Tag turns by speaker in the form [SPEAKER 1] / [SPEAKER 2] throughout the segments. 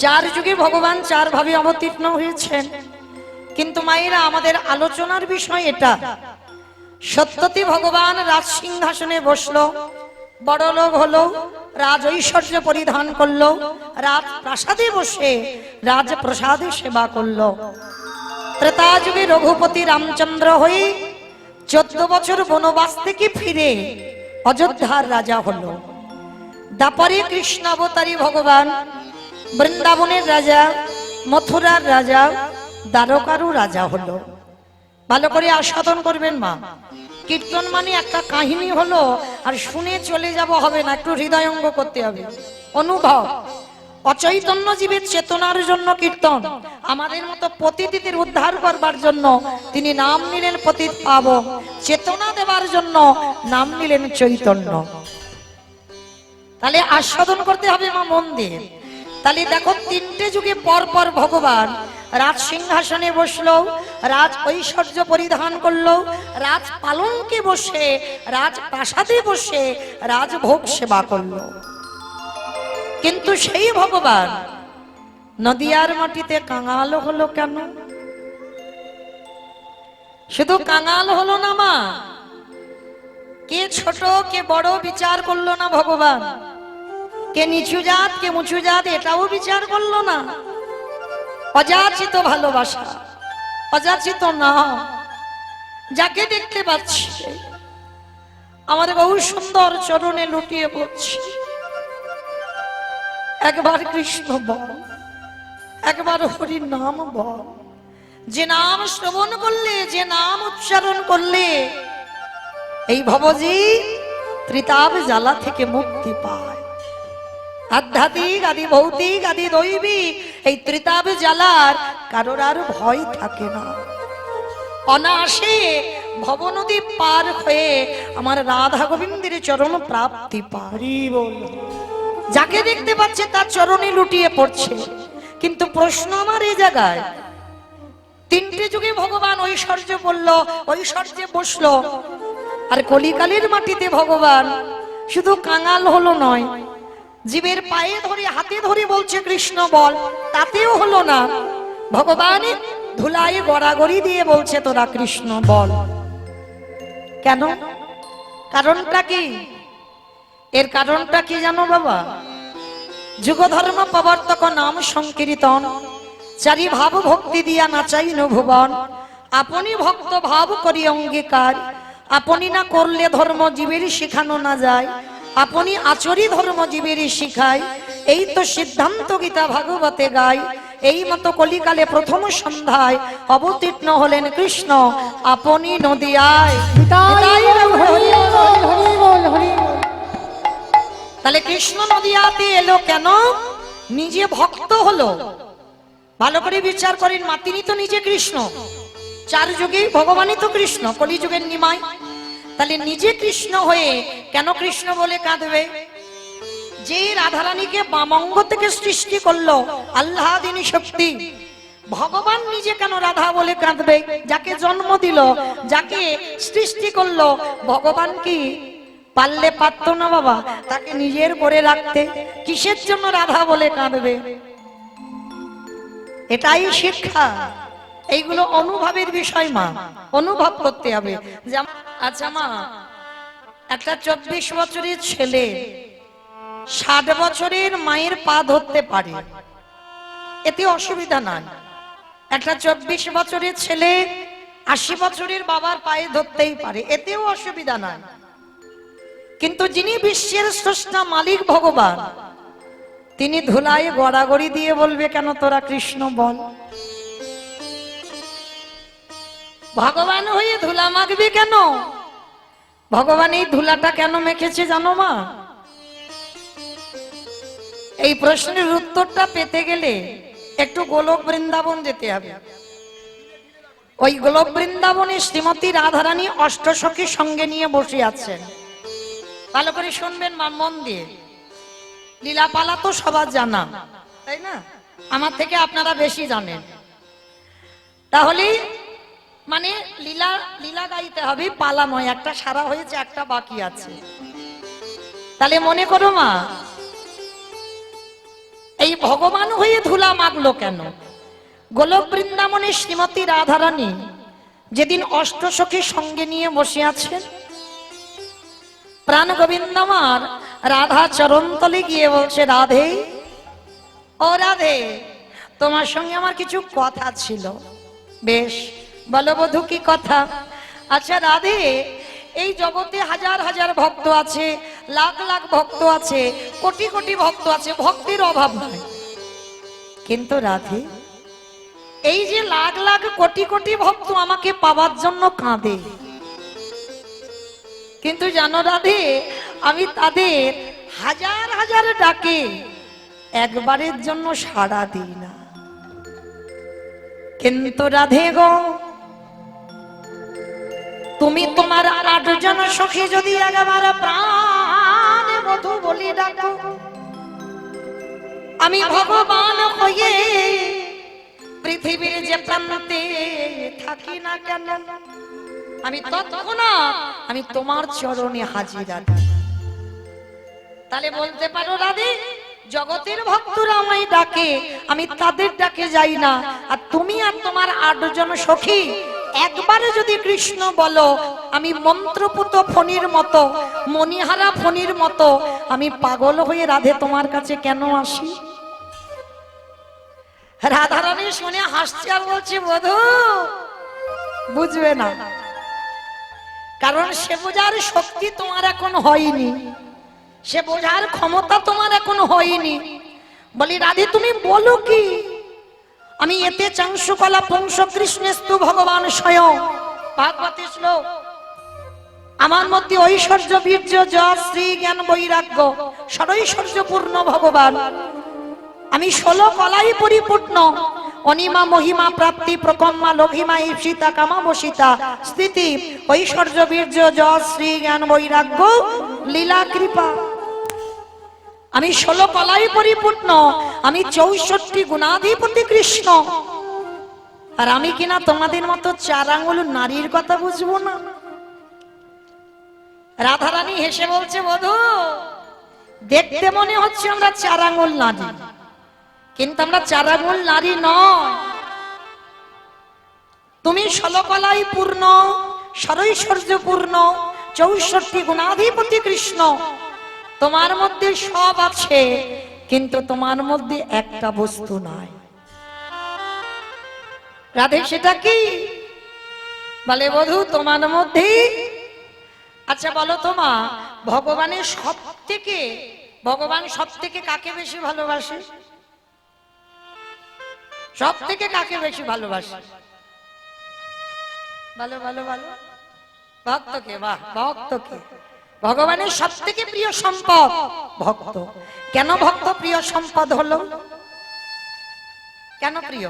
[SPEAKER 1] চার যুগে ভগবান চার ভাবে অবতীর্ণ হয়েছেন, কিন্তু মায়েরা আমাদের আলোচনার বিষয় এটা। সত্যতি ভগবান রাজ সিংহাসনে বসলো, বড় লোক হলো, রাজ ঐশ্বর্য পরিধান করলো, রাজ প্রাসাদে বসে রাজ প্রসাদে সেবা করলো। ত্রেতা যুগে রঘুপতি রামচন্দ্র হয়ে 14 বছর বনবাস থেকে ফিরে অযোধ্যার রাজা হলো। দাপরে কৃষ্ণ অবতারী ভগবান বৃন্দাবনের রাজা, মথুরার রাজা, দ্বারকারও রাজা হলো। ভালো করে আস্বাদন করবেন মা। কীর্তন মানে একটা কাহিনী হলো আর শুনে চলে যাব হবে না, একটু হৃদয়ঙ্গ করতে হবে, অনুভব। অচৈতন্য জীবের চেতনার জন্য কীর্তন, আমাদের মতো পতিতদের উদ্ধার করবার জন্য তিনি নাম নিলেন পতিত পাবন, চেতনা দেবার জন্য নাম নিলেন চৈতন্য। তাহলে আস্বাদন করতে হবে মা মন দিয়ে। তাহলে দেখো, তিনটে যুগে পর পর ভগবান রাজ সিংহাসনে বসলো, রাজ ঐশ্বর্য পরিধান করলো, রাজ পালঙ্কে বসে, রাজ প্রাসাদে বসে রাজভোগ সেবা করলো। কিন্তু সেই ভগবান নদিয়ার মাটিতে কাঙাল হলো কেন? শুধু কাঙাল হলো না মা, কে ছোট কে বড় বিচার করলো না ভগবান, কে নিচু জাত কে উঁচু জাত এটাও বিচার করলো না। অযাচিত ভালোবাসা, অযাচিত না, যাকে দেখতে পাচ্ছি আমার বহু সুন্দর চরণে লুটিয়ে পড়ছি, একবার কৃষ্ণ বল, একবার হরি নাম বল। যে নাম শ্রবণ করলে, যে নাম উচ্চারণ করলে এই ভবজি ত্রিতাপ জ্বালা থেকে মুক্তি পায়। আধ্যাত্মিক আদি ভৌতিক আদি দৈবিক এই ত্রিতাপ জ্বালার কারোর আর ভয় থাকে না। অনায়াসে ভবনদী পার হয়ে আমার রাধা গোবিন্দের চরণ প্রাপ্তি পারি। যাকে দেখতে পাচ্ছে তার চরণে লুটিয়ে পড়ছে। কিন্তু প্রশ্ন আমার এই জায়গায়, তিনটে যুগে ভগবান ঐশ্বর্য বলল, ঐশ্বর্যে বসলো, আর কলিকালের মাটিতে ভগবান শুধু কাঙাল হলো নয়, জীবের পায়ে ধরে হাতে ধরে বলছে কৃষ্ণ বল, তাতেও হলো না। ভগবান ধুলায় গড়াগড়ি দিয়ে বলছে তোরা কৃষ্ণ বল। কেন? কারণটা কি? এর কারণটা কি জানো বাবা? যুগ ধর্ম প্রবর্তক নাম সংকীর্তন, চারি ভাব ভক্তি দিয়া নাচাই ভুবন। আপনি ভক্ত ভাব করি অঙ্গীকার, আপনি না করলে ধর্ম জীবের শিখানো না যায়, আপনি আচরি ধর্ম জীবের শিখায়, এই তো সিদ্ধান্ত গীতা ভাগবতে গায়। এই মতো কলিকালে প্রথম সন্ধ্যায় অবতীর্ণ হলেন কৃষ্ণ আপনি নদিয়ায়। তাহলে কৃষ্ণ নদিয়াতে এলো কেন? নিজে ভক্ত হলো। ভালো করে বিচার করেন মা, তিনি তো নিজে কৃষ্ণ, চার যুগে ভগবানই তো কৃষ্ণ, কলিযুগের নিমাই। তাহলে নিজে কৃষ্ণ হয়ে কেন কৃষ্ণ বলে কাঁদবে? যে রাধারানীকে বামঙ্গ থেকে সৃষ্টি করলো আল্লাদিনী শক্তি, ভগবান নিজে কেন রাধা বলে কাঁদবে? যাকে জন্ম দিল, যাকে সৃষ্টি করলো, ভগবান কি পারলে পারতো না বাবা তাকে নিজের করে রাখতে? কিসের জন্য রাধা বলে কাঁদবে? এটাই শিক্ষা। এইগুলো অনুভবের বিষয় মা, অনুভব করতে হবে। আচ্ছা মা, একটা 24 বছরের ছেলে 60 বছরের মায়ের পা ধরতে পারে, এতে অসুবিধা নাই। একটা 24 বছরের ছেলে 80 বছরের বাবার পায়ে ধরতেই পারে, এতেও অসুবিধা নাই। কিন্তু যিনি বিশ্বের স্রষ্টা মালিক ভগবান, তিনি ধুলায় গড়াগড়ি দিয়ে বলবে কেন তোরা কৃষ্ণ বল? ভগবান হয়ে ধুলা মাখবে কেন? ভগবান এই ধুলাটা কেন মেখেছে জানো মা? এই প্রশ্নের উত্তরটা পেতে গেলে একটু গোলক বৃন্দাবন যেতে হবে। ওই গোলক বৃন্দাবনে শ্রীমতী রাধারানী অষ্টসখী সঙ্গে নিয়ে বসে আছেন। ভালো করে শুনবেন মা মন দিয়ে। লীলাপালা তো সবার জানা, তাই না? আমার থেকে আপনারা বেশি জানেন। তাহলে মানে লীলা লীলা গাইতে হবে, পালা নয়। একটা সারা হয়েছে, একটা বাকি আছে। তাহলে মনে করো মা, এই ভগবান হয়ে দিয়ে ধুলা মাগলো কেন? গোলক বৃন্দাবনে শ্রীমতী রাধারানী যেদিন অষ্টসখী সঙ্গে নিয়ে বসে আছেন, প্রাণ গোবিন্দ আমার রাধা চরণতলে গিয়ে বলছে, রাধে ও রাধে, তোমার সঙ্গে আমার কিছু কথা ছিল। বেশ, বলো বধূ, কি কথা? আচ্ছা রাধে, এই জগতে হাজার হাজার ভক্ত আছে, লাখ লাখ ভক্ত আছে, কোটি কোটি ভক্ত আছে, ভক্তির অভাব নাই। কিন্তু রাধে, এই যে লাখ লাখ কোটি কোটি ভক্ত আমাকে পাওয়ার জন্য কাঁদে, কিন্তু জানো রাধে, আমি তাদের হাজার হাজার ডাকে একবারের জন্য সাড়া দিই না। কিন্তু রাধে গো, তুমি তোমার 8 জন সখী যদি একবার প্রাণ বধূ বলি ডাকো, আমি ভগবান হয়ে পৃথিবীর যে প্রান্তে থাকি না কেন, আমি তৎক্ষণাৎ আমি তোমার চরণে হাজির আছি। তাহলে বলতে পারো রাধে, জগতের ভক্তরা আমায় ডাকে, আমি তাদের ডাকে যাই না, আর তুমি আর তোমার 8 জন সখী একবারে যদি কৃষ্ণ বলো, আমি মন্ত্রপুত ফণির মতো, মণিহারা ফণির মতো আমি পাগল হয়ে রাধে তোমার কাছে কেন আসি? রাধারানী শুনে হাসছে আর বলছে, বধূ বুঝবে না, কারণ সে বোঝার শক্তি তোমার এখন হয়নি, সে বোঝার ক্ষমতা তোমার এখন হয়নি। বলি রাধে, তুমি বলো কি? আমি এতে চাংশুকলা পুংস কৃষ্ণেস্তু ভগবান স্বয়ং, ভাগবতী শ্লোক, আমার মধ্যে ঐশ্বর্য বীর্য যশ শ্রী জ্ঞান বৈরাগ্য ষড়ৈশ্বর্যপূর্ণ ভগবান, আমি 16 কলাই পরিপূর্ণ, অনিমা মহিমা প্রাপ্তি প্রকম্মা লঘিমা ঈপ্সিতা কামা বসিতা স্থিতি ঐশ্বর্য বীর্য যশ শ্রী জ্ঞান বৈরাগ্য লীলা কৃপা, আমি 16 কলাই পরিপূর্ণ, আমি 64 গুণাধিপতি কৃষ্ণ। আর আমি কিনা তোমাদের মতো 4 আঙ্গুল নারীর কথা বুঝবো না? রাধারানী হেসে বলছে, বধূ দেখতে মনে হচ্ছে আমরা 4 আঙ্গুল নারী, কিন্তু আমরা 4 আঙ্গুল নারী নয়। তুমি 16 কলাই পূর্ণ, ষড়ৈশ্বর্য পূর্ণ, 64 গুণাধিপতি কৃষ্ণ, তোমার মধ্যে সব আছে, কিন্তু তোমার মধ্যে একটা বস্তু নাই। রাধে, সেটা কি? বলে, বধূ তোমার মধ্যে, আচ্ছা বলো তোমা, ভগবানের সব থেকে, ভগবান সব থেকে কাকে বেশি ভালোবাসে? সব থেকে কাকে বেশি ভালোবাসে? ভালো ভালো ভালো, ভক্তকে। বাহ, ভক্তকে। ভগবানের সব থেকে প্রিয় সম্পদ ভক্ত। কেন ভক্ত প্রিয় সম্পদ হলো? কেন প্রিয়?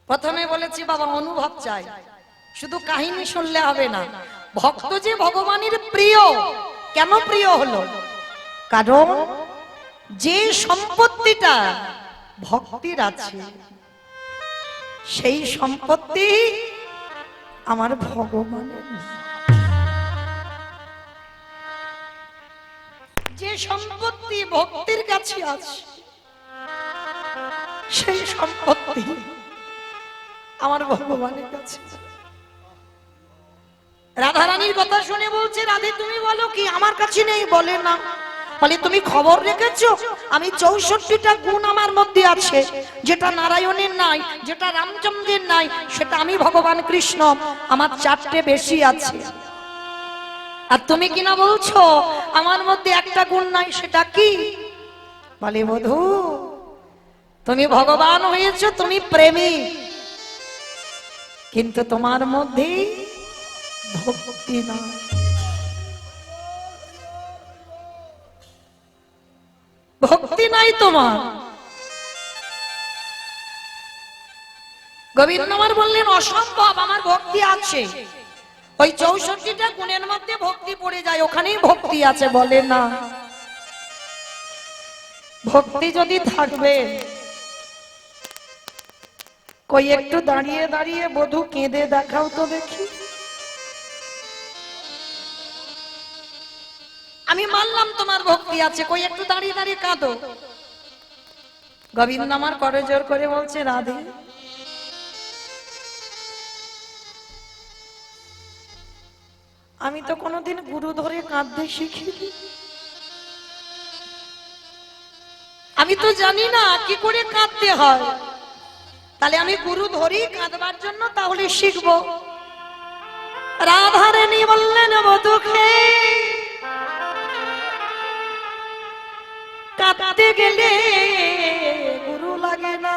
[SPEAKER 1] প্রথমে বলেছি বাবা, অনুভব চাই, শুধু কাহিনী শুনলে হবে না। ভক্ত যে ভগবানের প্রিয়, কেন প্রিয় হলো? কারণ যে সম্পত্তিটা ভক্তির আছে, সেই সম্পত্তি আমার ভগবানের। যে সম্পত্তি ভক্তির কাছে আছে, সেই সম্পত্তি আমার ভগবানের কাছে। রাধারানীর কথা শুনে বলছে, রাধে তুমি বলো কি? আমার কাছে নেই। বলে না। বলে, তুমি খবর রেখেছো? আমি 64টা গুণ আমার মধ্যে আছে, যেটা নারায়ণের নাই, যেটা রামচন্দ্রের নাই, সেটা আমি ভগবান কৃষ্ণ, আমার 4টে বেশি আছে। আর তুমি কিনা বলছো আমার মধ্যে একটা গুণ নাই, সেটা কি? বলে, বধূ তুমি ভগবান হয়েছো, তুমি প্রেমী, কিন্তু তোমার মধ্যে ভক্তি নাই। ভক্তি নাই তোমার। গোবিন্দ আমার বললেন, অসম্ভব, আমার ভক্তি আছে। ওই 64টা গুণের মধ্যে ভক্তি পড়ে যায়, ওখানেই ভক্তি আছে। বলে না, ভক্তি যদি থাকবে, কই একটু দাঁড়িয়ে দাঁড়িয়ে বধূ কেঁদে দেখাও তো দেখি। আমি মানলাম তোমার ভক্তি আছে, কই একটু দাঁড়িয়ে দাঁড়িয়ে কাঁদো। গোবিন্দ আমার করে জোর করে বলছে, রাধে আমি তো কোনোদিন গুরু ধরে কাঁদতে শিখিনি, আমি তো জানি না কি করে কাঁদতে হয়, তাহলে আমি গুরু ধরি কাঁদবার জন্য তাহলে শিখবো। রাধারানী বললেন, বধূকে কাঁদতে গেলে গুরু লাগে না,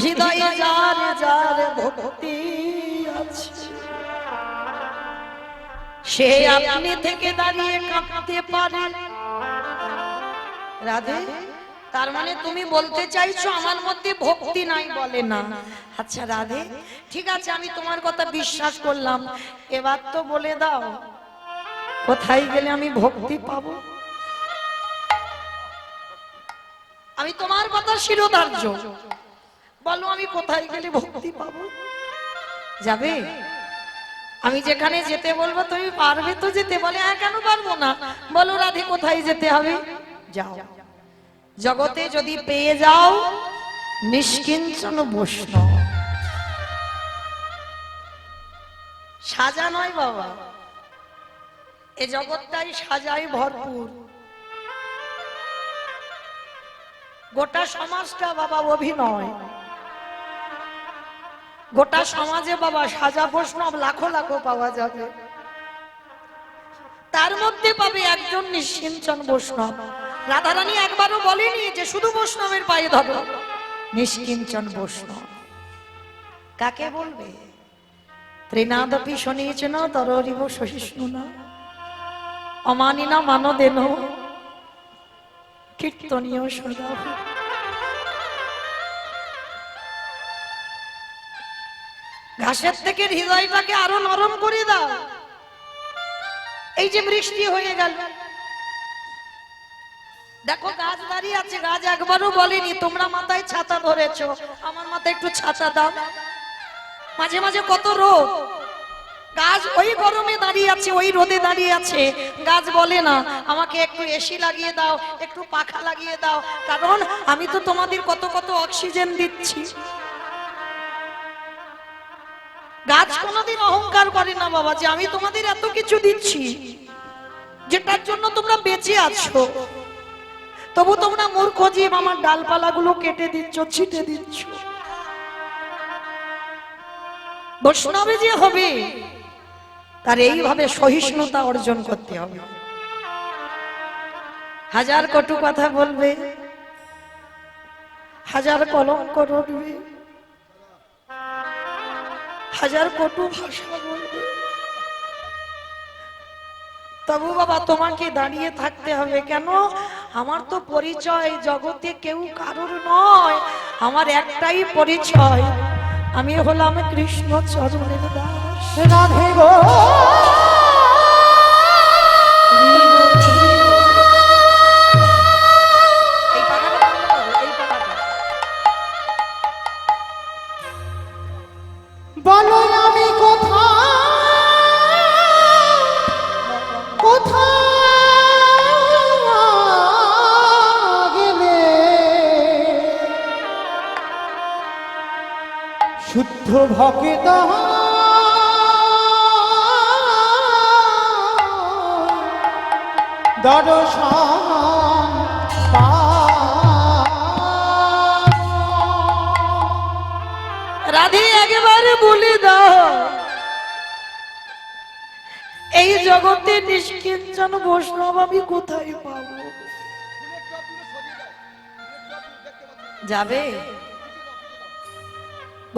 [SPEAKER 1] হৃদয়ে যার যার ভক্তি আছে সে আপনি থেকে দাঁড়িয়ে কাঁদতে পারে। রাধে, তার মানে তুমি বলতে চাইছো আমার মধ্যে ভক্তি নাই? বলে না। আচ্ছা রাধে, ঠিক আছে আমি তোমার কথা বিশ্বাস করলাম, এবার তো বলে দাও কোথায় গেলে আমি ভক্তি পাবো? আমি তোমার কথা শিরোধার্য, বলো আমি কোথায় গেলে ভক্তি পাবো? যাবে? আমি যেখানে যেতে বলবো তুমি পারবে তো যেতে? বলে হ্যাঁ, কেন পারবো না, বলো রাধে কোথায় যেতে হবে? যাও, জগতে যদি পেয়ে যাও নিষ্কিঞ্চন বৈষ্ণব, সাজা নয় বাবা, এ জগৎটাই সাজায় ভরপুর, গোটা সমাজটা বাবা অভিনয়, গোটা সমাজে বাবা সাজা বৈষ্ণব লাখো লাখো পাওয়া যাবে, তার মধ্যে পাবে একজন নিষ্কিঞ্চন বৈষ্ণব। রাধারানী একবারও বলেনি যে শুধু বৈষ্ণবের পায়ে ধরো, নিষ্কিঞ্চন বৈষ্ণব কাকে বলবে? ত্রিনাদপি শনিচন তরিব সহিষ্ণুনা অমানিনা মানদেন কীর্তনীয় সদা। ঘাসের থেকে হৃদয়টাকে আরো নরম করে দাও। এই যে বৃষ্টি হয়ে গেল, দেখো গাছ দাঁড়িয়ে আছে, গাছ একবারও বলেনি তোমরা মাথায় ছাতা ধরেছো, আমার মাথায় একটু ছাতা দাও। মাঝে মাঝে কত রোদ, গাছ ওই গরমে দাঁড়িয়ে আছে, ওই রোদে দাঁড়িয়ে আছে, গাছ বলে না আমাকে একটু এসি লাগিয়ে দাও, একটু পাখা লাগিয়ে দাও, কারণ আমি তো তোমাদের কত কত অক্সিজেন দিচ্ছি। গাছ কোনোদিন অহংকার করে না বাবা যে আমি তোমাদের এত কিছু দিচ্ছি, যেটার জন্য তোমরা বেঁচে আছো, তবু তোমরা মূর্খ জীব আমার ডালপালাগুলো কেটে দিচ্ছ, ছিটে দিচ্ছ। বৈষ্ণবে যে হবে তার এইভাবে সহিষ্ণুতা অর্জন করতে হবে। হাজার কটু কথা বলবে, হাজার কলঙ্ক রটবে, হাজার কটু ভাষা বলবে, তবু বাবা তোমাকে দাঁড়িয়ে থাকতে হবে। কেন? আমার তো পরিচয় জগতে কেউ কারোর নয়, আমার একটাই পরিচয়, আমি হলাম কৃষ্ণ চরণের দাস। রাধে গো বলো আমি শুদ্ধ ভক্ত দর্শন রাধে একেবারে বলে দাও এই জগতে নিষ্কিঞ্চন বৈষ্ণব আমি কোথায় পাবো? যাবে?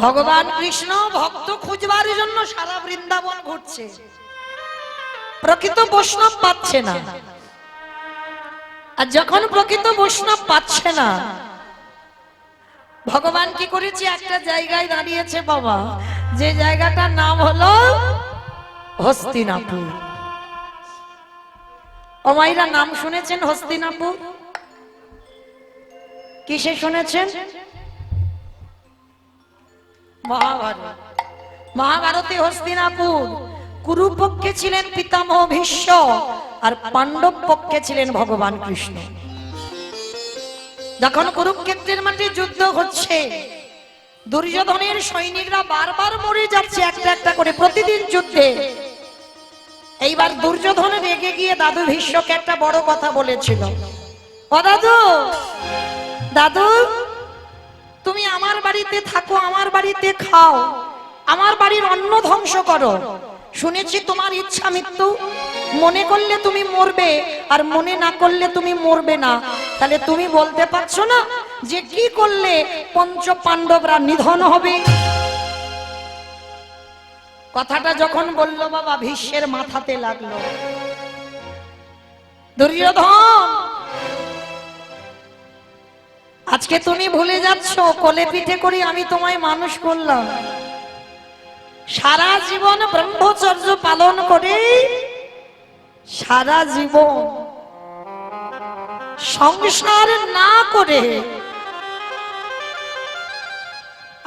[SPEAKER 1] ভগবান কৃষ্ণ ভক্ত খুঁজবার জন্য সারা বৃন্দাবন ঘুরছে, প্রকৃত বৈষ্ণব পাচ্ছে না। আর যখন প্রকৃত বৈষ্ণব পাচ্ছে না, ভগবান কি করেছে? একটা জায়গায় দাঁড়িয়েছে বাবা, যে জায়গাটার নাম হলো হস্তিনাপুর। ও মাইরা, নাম শুনেছেন হস্তিনাপুর? কিসে শুনেছেন? মহাভারত। মহাভারতে হস্তিনাপুর কুরু পক্ষে ছিলেন পিতামহ ভীষ্ম, আর পাণ্ডব পক্ষে ছিলেন ভগবান কৃষ্ণ। যখন কুরুক্ষেত্রের মাঠে যুদ্ধ হচ্ছে, দুর্যোধনের সৈনিকরা বারবার মরে যাচ্ছে একটা একটা করে প্রতিদিন যুদ্ধে। এইবার দুর্যোধন রেগে গিয়ে দাদু ভীষ্মকে একটা বড় কথা বলেছিল। ও দাদু, দাদু তুমি আমার বাড়িতে থাকো, আমার বাড়িতে খাও, আমার বাড়ির অন্ন ধ্বংস করো, শুনেছি তোমার ইচ্ছা মৃত্যু, মনে করলে তুমি মরবে আর মনে না করলে তুমি মরবে না, তাহলে তুমি বলতে পারছো না যে কি করলে পঞ্চ পাণ্ডবরা নিধন হবে? কথাটা যখন বলল বাবা ভীষ্মের মাথাতে লাগলো। দুর্যোধন, আজকে তুমি ভুলে যাচ্ছ কোলে পিঠে করে আমি তোমায় মানুষ করলাম, সারা জীবন ব্রহ্মচর্য পালন করে সারা জীবন সংসার না করে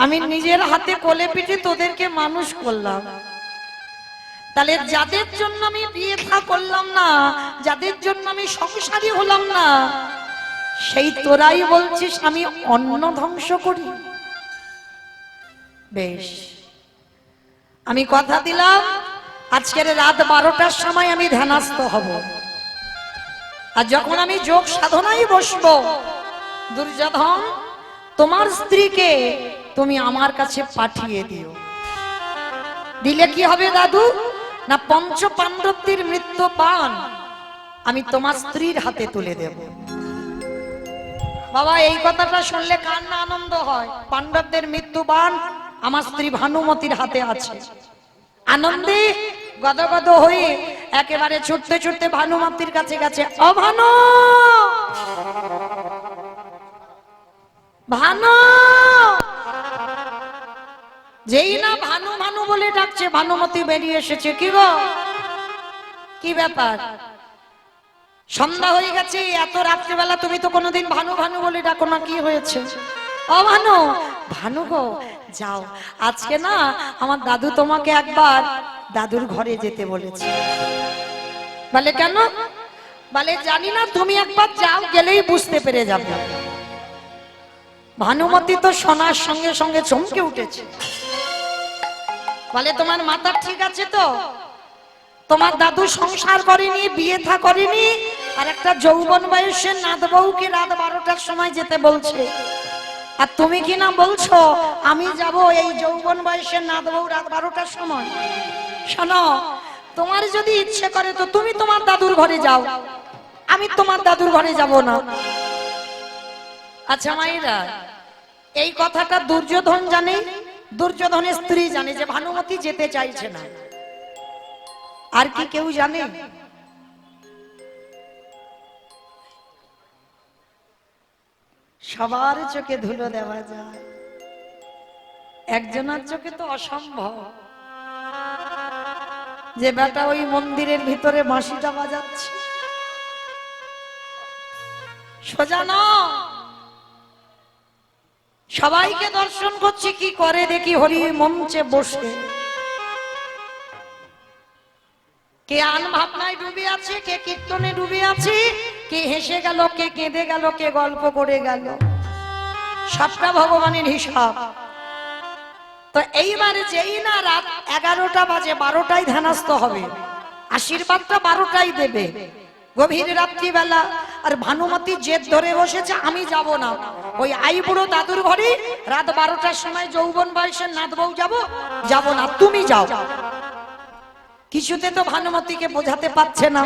[SPEAKER 1] আমি নিজের হাতে কোলে পিঠে তোদেরকে মানুষ করলাম। তাহলে যাদের জন্য আমি বিয়ে থা করলাম না, যাদের জন্য আমি সংসারী হলাম না, সেই তোরাই বলছিস আমি অন্ন ধ্বংস করি? বেশ, আমি কথা দিলাম আজকের রাত 12টার সময় আমি ধ্যানস্থ হব, আর যখন আমি যোগ সাধনায় বসবো, দুর্যোধন তোমার স্ত্রীকে তুমি আমার কাছে পাঠিয়ে দিও। দিলে কি হবে দাদু? না পঞ্চ পাণ্ডবদের মৃত্যু পান আমি তোমার স্ত্রীর হাতে তুলে দেব। বাবা এই কথাটা শুনলে কার না আনন্দ হয়? পাণ্ডবদের মৃত্যু বান আমার স্ত্রী ভানুমতির হাতে আছে। আনন্দে গদগদ হয়ে একেবারে ছুটতে ছুটতে ভানুমতির কাছে গেছে। ও ভানু, ভানু! যেই না ভানু ভানু বলে ডাকছে, ভানুমতি বেরিয়ে এসেছে। কি গো, কি ব্যাপার? সন্ধ্যা হয়ে গেছে, এত রাত্রিবেলা তুমি তো কোনোদিন ভানু ভানু বলে ডাকো না, কি হয়েছে? ও ভানু! ভানু গো, যাও, আজকে না আমার দাদু তোমাকে একবার দাদুর ঘরে যেতে বলেছে। বলে কেন? বলে জানি না, তুমি একবার যাও, গেলেই বুঝতে পেরে যাবে। ভানুমতি তো শোনার সঙ্গে সঙ্গে চমকে উঠেছে। বলে তোমার মাথা ঠিক আছে তো? তোমার দাদু সংসার করেনি, বিয়ে থা করেনি, আর একটা যৌবন বয়সের নাত বউকে রাত 12টার সময় যেতে বলছে, আর তুমি কি না বলছো আমি যাব এই যৌবন বয়সের নাত বউ রাত 12টার সময়? শোনো, তোমার যদি ইচ্ছে করে তো তুমি তোমার দাদুর ঘরে যাও, আমি তোমার দাদুর ঘরে যাব না। আচ্ছা মায়েরা, এই কথাটা দুর্যোধন জানে, দুর্যোধনের স্ত্রী জানে যে ভানুমতি যেতে চাইছে না। আর কি কেউ জানে? সবার চোখে ধুলো দেওয়া যায়, একজনের চোখে তো অসম্ভব। যে বেটা ওই মন্দিরের ভিতরে বাঁশিটা বাজাচ্ছে, সোজা না, সবাইকে দর্শন করছি কি করে দেখি হরি মঞ্চে বসে। কে আন ভাবনায় ডুবে আছে, কে কীর্তনে ডুবে আছে, কে হেসে গেল, কে কেঁদে গেল, কে গল্প করে গেল, সবটা ভগবানের হিসাব। তো এইবার যেই না রাত 11টা বাজে, 12টায় ধ্যানস্থ হবে, আশীর্বাদটা 12টায় দেবে, গভীর রাত্রিবেলা। আর ভানুমতি জেদ ধরে বসেছে আমি যাব না, ওই আইবুড়ো দাদুর ঘরে রাত 12টার সময় যৌবন বয়সের নাত বউ যাব না, তুমি যাও। কিছুতে তো ভানুমতিকে বোঝাতে পারছে না,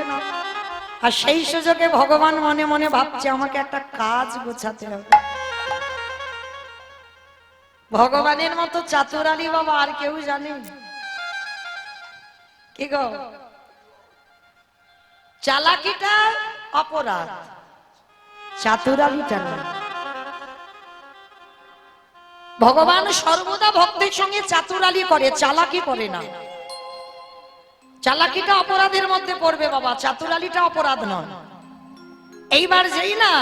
[SPEAKER 1] আর সেই সুযোগে ভগবান মনে মনে ভাবছে আমাকে একটা কাজ গোছাতে হবে। ভগবানের মতো চাতুরালী বাবা আর কেউ জানে? কি গো, চালাকিটা অপরাধ, চাতুরালীটা না। ভগবান সর্বদা ভক্তের সঙ্গে চাতুরালী করে, চালাকি করে না। চালাকিটা অপরাধের মধ্যে পড়বে বাবা, চাতুরালীটা অপরাধ নয়। এইবার যেই না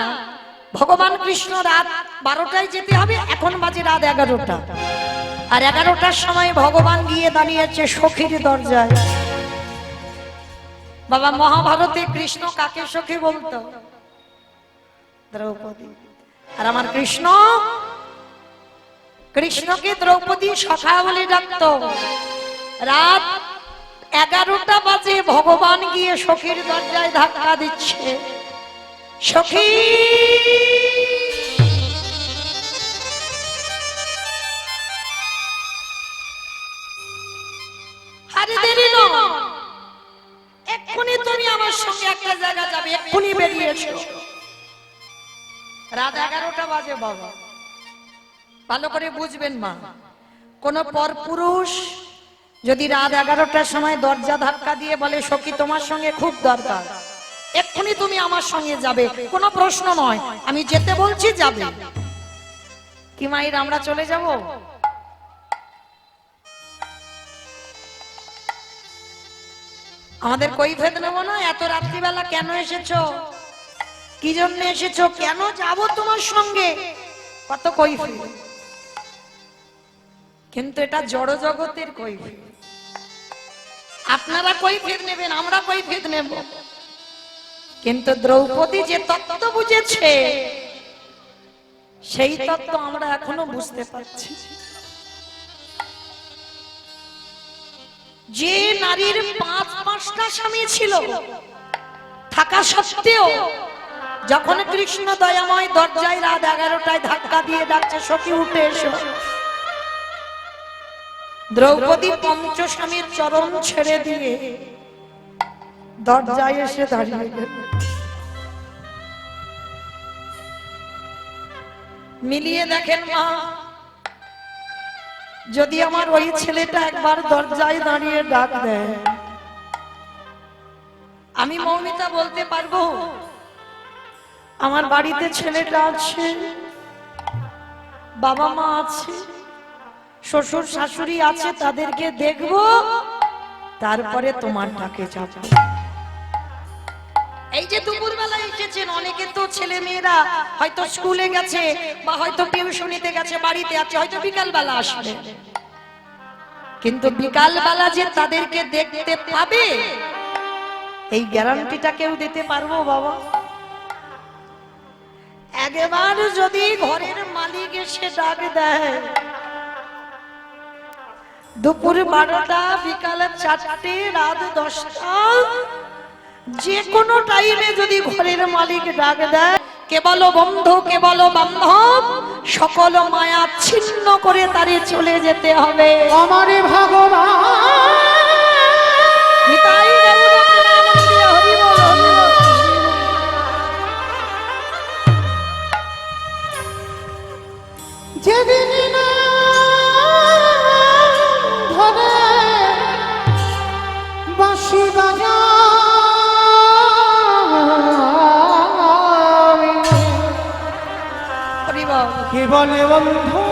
[SPEAKER 1] ভগবান কৃষ্ণ রাত 12টায় যেতে হবে, এখন বাজে রাত 11টা, আর 11টার সময় ভগবান গিয়ে দাঁড়িয়েছে সখীর দরজায়। বাবা মহাভারতে কৃষ্ণ কাকে সখী বলতো? দ্রৌপদী। আর আমার কৃষ্ণ, কৃষ্ণকে দ্রৌপদী সখা বলে ডাকত। রাত 11টা বাজে ভগবান গিয়ে সখীর দরজায় ধাক্কা দিচ্ছে। সখী, আরে দেরি নয়, এক্ষুনি তুমি আমার সঙ্গে একটা জায়গা যাবে, এক্ষুনি বেরিয়ে এসো। রাত 11টা বাজে বাবা, ভালো করে বুঝবেন মা, কোন পরপুরুষ যদি রাত 11টার সময় দরজা ধাক্কা দিয়ে বলে সখী তোমার সঙ্গে খুব দরকার, এক্ষুনি তুমি আমার সঙ্গে যাবে, কোনো প্রশ্ন নয়, আমি যেতে বলছি যাবে। কি মায়ের আমরা চলে যাব? আমাদের কৈফিয়ত নেব না? এত রাত্রিবেলা কেন এসেছো, কি জন্য এসেছো, কেন যাব তোমার সঙ্গে, কত কৈফিয়ত। কিন্তু এটা জড় জগতের কৈফিয়ত। আপনারা কৈফিয়ত নেবেন, আমরা কৈফিয়ত নেব। কিন্তু দ্রৌপদী যে তত্ত্ব বুঝেছে, সেই তত্ত্ব আমরা এখনো বুঝতে পারছি। যে নারীর 5টা স্বামী ছিল থাকা সত্ত্বেও যখন কৃষ্ণ দয়াময় দরজায় রাত 11টায় ধাক্কা দিয়ে ডাকছে সখী উঠে এসো, দ্রৌপদী পঞ্চস্বামীর চরণ ছেড়ে দিয়ে দরজায় এসে দাঁড়িয়ে গেল। মিলিয়ে দেখেন মা, যদি আমার ওই ছেলেটা একবার দরজায় দাঁড়িয়ে ডাক দেয়, আমি মৌমিতা বলতে পারবো আমার বাড়িতে ছেলেটা আছে, বাবা মা আছে, শ্বশুর শাশুড়ি আছে, তাদেরকে দেখবো, তারপরে তোমার ডাকে যাব। এই যে দুপুরবেলা এসেছেন, অনেকে তো ছেলে মেয়েরা হয়তো স্কুলে গেছে বা হয়তো টিউশনিতে গেছে, বাড়িতে আছে, হয়তো বিকাল বেলা আসবে। কিন্তু বিকাল বেলা যে তাদেরকে দেখতে পাবে, এই গ্যারান্টিটা কেউ দিতে পারবো বাবা? একবার যদি ঘরের মালিক এসে ডাক দেয়, দুপুর 12টা, বিকাল 4টে, রাত 10টা, যে কোনো টাইমে যদি ঘরের মালিক ডাক দেয়, কেবল বন্ধু কেবল বান্ধব সকল মায়া ছিন্ন করে তারে চলে যেতে হবে।
[SPEAKER 2] আমার ভগবান যেদিন না ধরে বাঁশি বাজা কে বলে বন্ধু,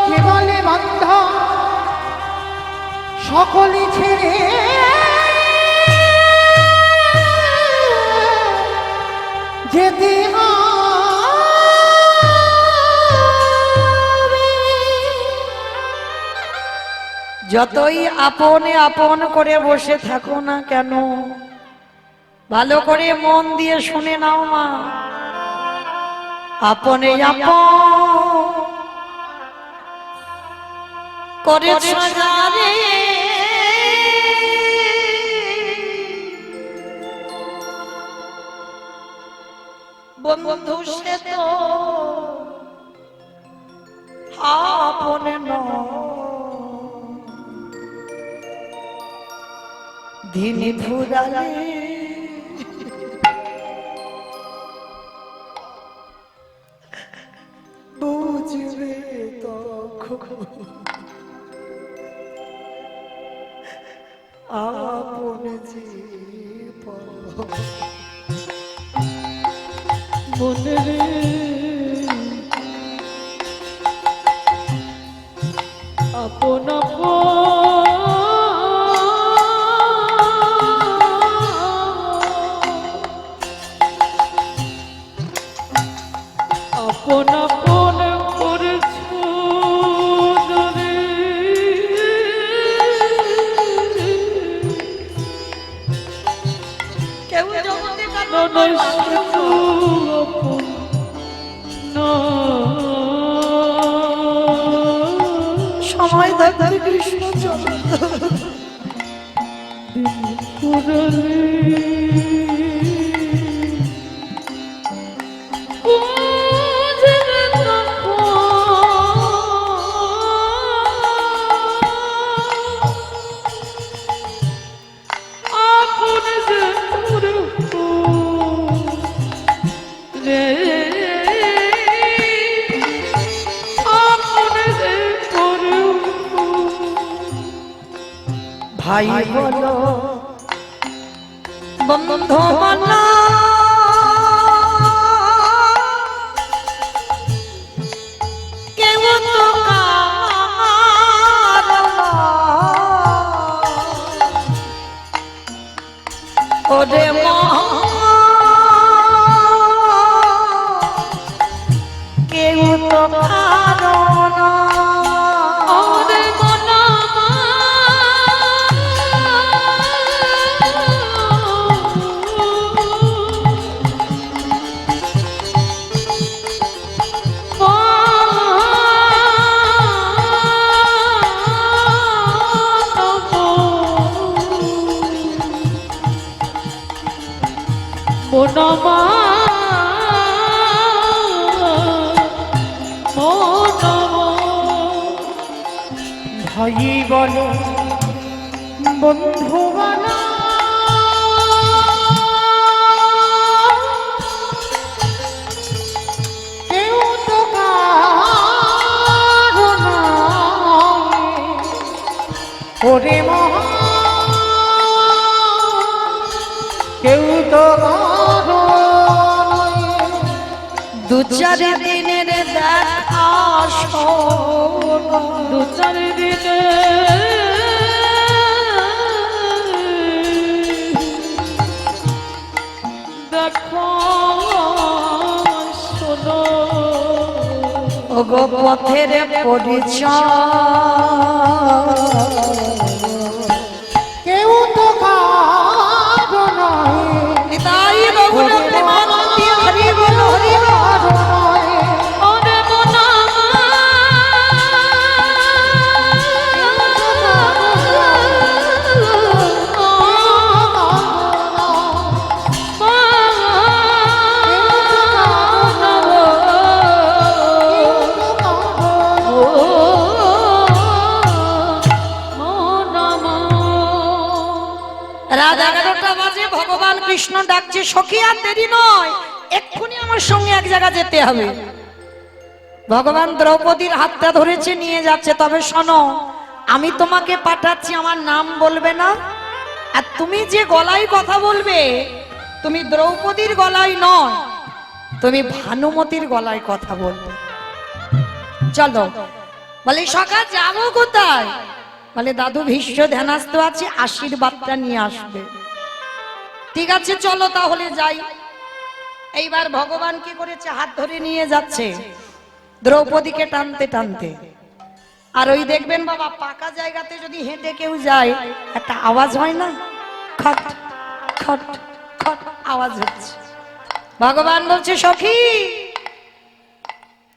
[SPEAKER 2] কে বলে বান্ধব, সকলে ছেড়ে যেতে
[SPEAKER 1] যতই আপনে আপন করে বসে থাকো না কেন, ভালো করে মন দিয়ে শুনে নাও মা, আপনে আপন করেছ যারে, বন্ধু সে তো আপনে ধিনি ফুরালে বুঝবে তখন আপনে জীবন। মনে রে আপন আপন আপন করেছ কেউ জগতে আপন সময় থাকতে কৃষ্ণ চরণ ভাই বলো বন্ধু মানা কেউ তো ওরে কেউ তো কারণ
[SPEAKER 2] ভাই বলো বন্ধু বানা কেউ তো কারো নয় ওরে মহা কেউ তো কারো নয়
[SPEAKER 1] দু চার দিনের দেখা দু চার দিনে দেখো শোনো ওগো পথের পরিচয়
[SPEAKER 2] কেউ তো কারো নয়
[SPEAKER 1] তাই রঘুনাথ প্রেমানন্দী হরি বল হরি বল রাত 11টা বাজে ভগবান কৃষ্ণ ডাকছে সখী আর দেরি নয় এক্ষুনি আমার সঙ্গে এক জায়গা যেতে হবে ভগবান দ্রৌপদীর হাতটা ধরেছে নিয়ে যাচ্ছে তবে শোনো আমি তোমাকে পাঠাচ্ছি আমার নাম বলবে না আর তুমি যে গলায় কথা বলবে তুমি দ্রৌপদীর গলায় নয় তুমি ভানুমতির গলায় কথা বলবে চলো বলে সখা যাবো কোথায় বলে দাদু ভীষ্ম ধ্যানস্থ আছে আশীর্বাদটা নিয়ে আসবে ঠিক আছে চলো তাহলে যাই এইবার ভগবান কি করেছে হাত ধরে নিয়ে যাচ্ছে দ্রৌপদীকে টানতে টানতে আর ওই দেখবেন বাবা পাকা জায়গাতে যদি হেঁটে কেউ যায় একটা আওয়াজ হয় না খট খট খট আওয়াজ হচ্ছে ভগবান বলছে সখী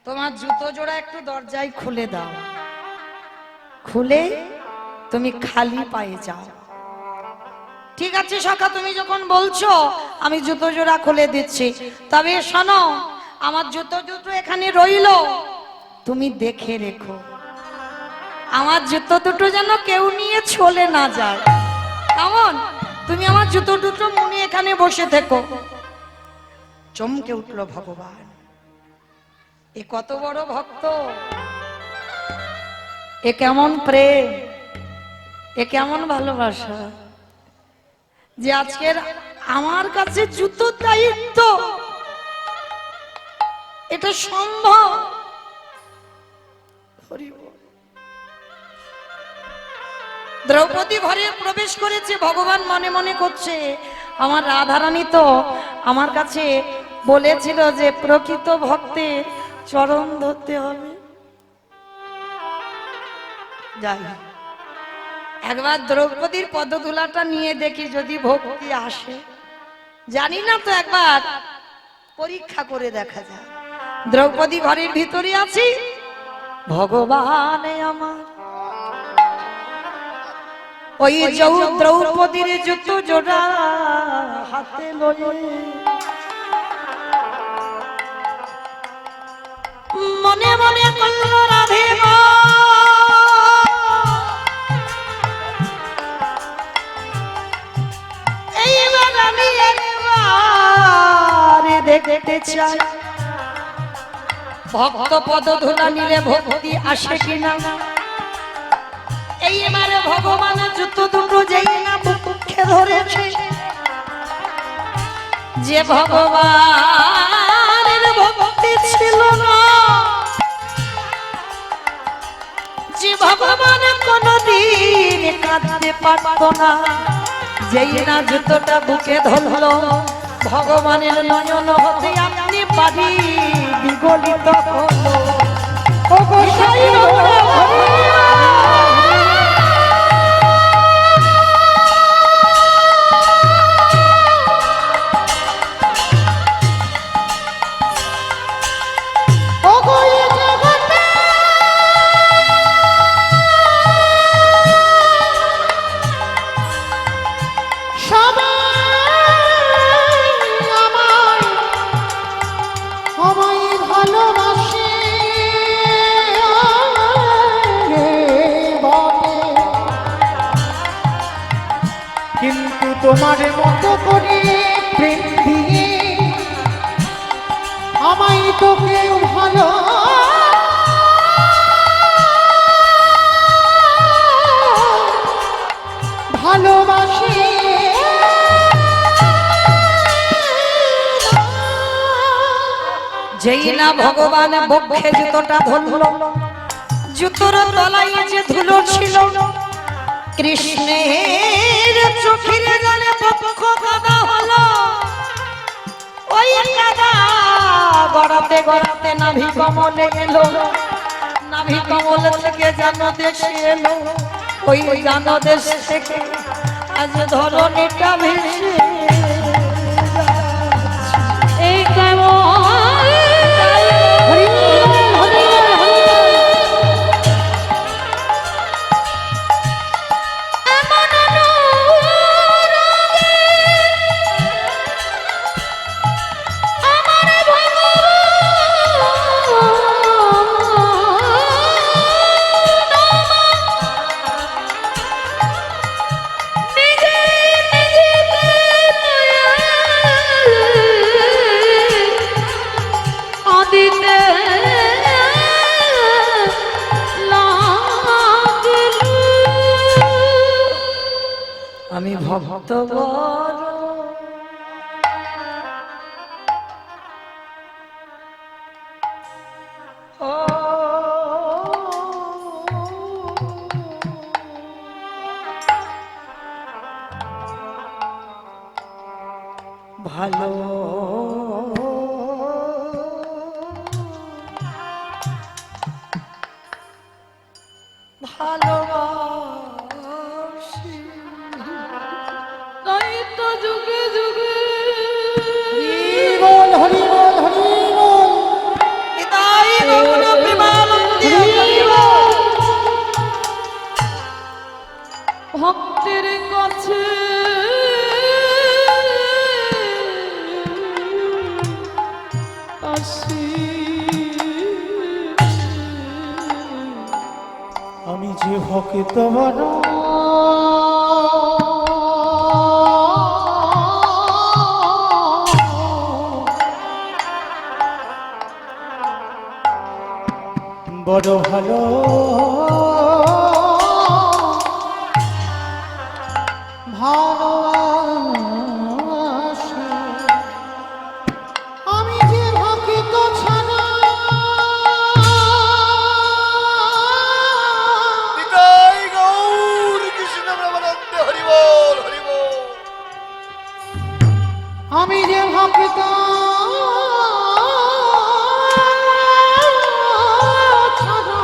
[SPEAKER 1] তোমার জুতো জোড়া একটু দরজায় খুলে দাও খুলে তুমি খালি পায়ে যাও ঠিক আছে সখা তুমি যখন বলছো আমি জুতো জোড়া খুলে দিচ্ছি তবে শোনো আমার জুতো দুটো এখানে রইলো তুমি দেখে রেখো আমার জুতো দুটো যেন কেউ নিয়ে চলে না যায় কেমন তুমি আমার জুতো দুটো মনে এখানে বসে থেকো চমকে উঠলো ভগবান এ কত বড় ভক্ত এ কেমন প্রেম এ কেমন ভালোবাসা যে আজকের আমার কাছে জুতো দায়িত্ব এটা সম্ভব দ্রৌপদী ঘরে প্রবেশ করেছে ভগবান মনে মনে করছে আমার রাধারানী তো আমার কাছে বলেছিল যে প্রকৃত ভক্তের চরণ ধরতে হবে যাই একবার দ্রৌপদীর পদধূলাটা নিয়ে দেখি যদি ভক্তি আসে জানি না তো একবার পরীক্ষা করে দেখা যায় দ্রৌপদী ঘরের ভিতরে আছি ভগবান আমার ওই দ্রৌপদীর জুতো জোড়া হাতে লয়ে মনে মনে করল রাধে গো, এইবার আমি একবারে দেখতে চাই ভক্ত পদ ধুলা নিলে ভক্তি আসে কিনা। এইবারে ভগবানের জুতো দুটো যেই না বুকে ধরেছে, যে ভগবানের ভক্তি ছিল না, যে ভগবান কোনদিন কাঁদতে পারত না, যেই না জুতোটা বুকে ধরলো ভগবানের নয়ন হতে আপনি বাড়ি বিগলিত হলো। ও গোসাই
[SPEAKER 2] তোমার মতো করে প্রেম দিয়ে আমায় তো কেউ ভালো ভালোবাসে।
[SPEAKER 1] যেই না ভগবান বক্ষে জুতোটা ধরলো, জুতোর তলায় যে ধুলো ছিল, কৃষ্ণের চোখের জলে পক্ষ কাদা হলো। ওই কাদা গড়াতে গড়াতে নাভি কমলে এলো, নাভি কমল থেকে জানো দেশে এলো, ওই জানো দেশ থেকে আজ ধরণীটা ভেসে এই কেমন আমি ভক্ত বড় ও ভালো ভালোবাসি, তাই তো যুগে যুগে
[SPEAKER 2] বল হরি বল হরি বল
[SPEAKER 1] তাই গৌর প্রেমানন্দে হরি বল। ভক্তের কাছে আসি,
[SPEAKER 2] আমি যে ভক্ত বড় বড় ভালো ভালোবাসি, আমি যে ভক্ত ছাড়া
[SPEAKER 3] নিতাই গৌর কৃষ্ণ প্রেমানন্দে হরি বল হরি বল।
[SPEAKER 2] আমি যে ভক্ত ছাড়া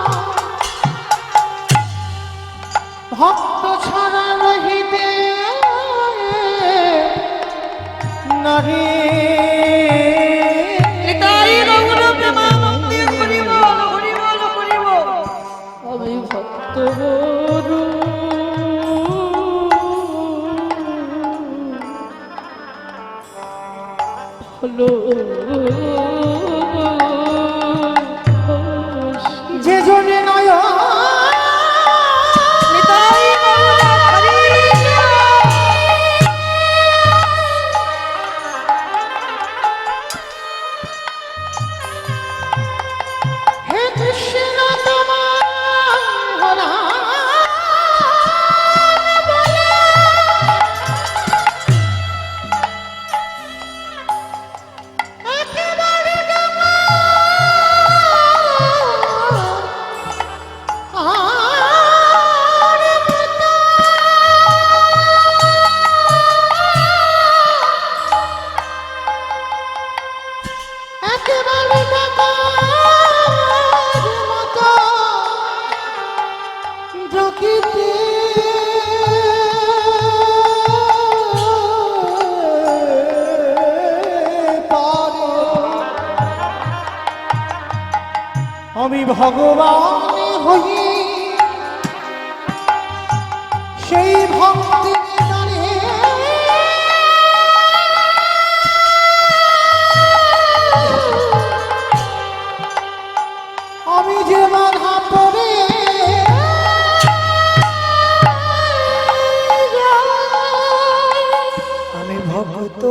[SPEAKER 2] আমি ভগবান হই সেই ভক্তি নিদানে আমি যে বাধা পড়ে
[SPEAKER 1] আমি ভক্ত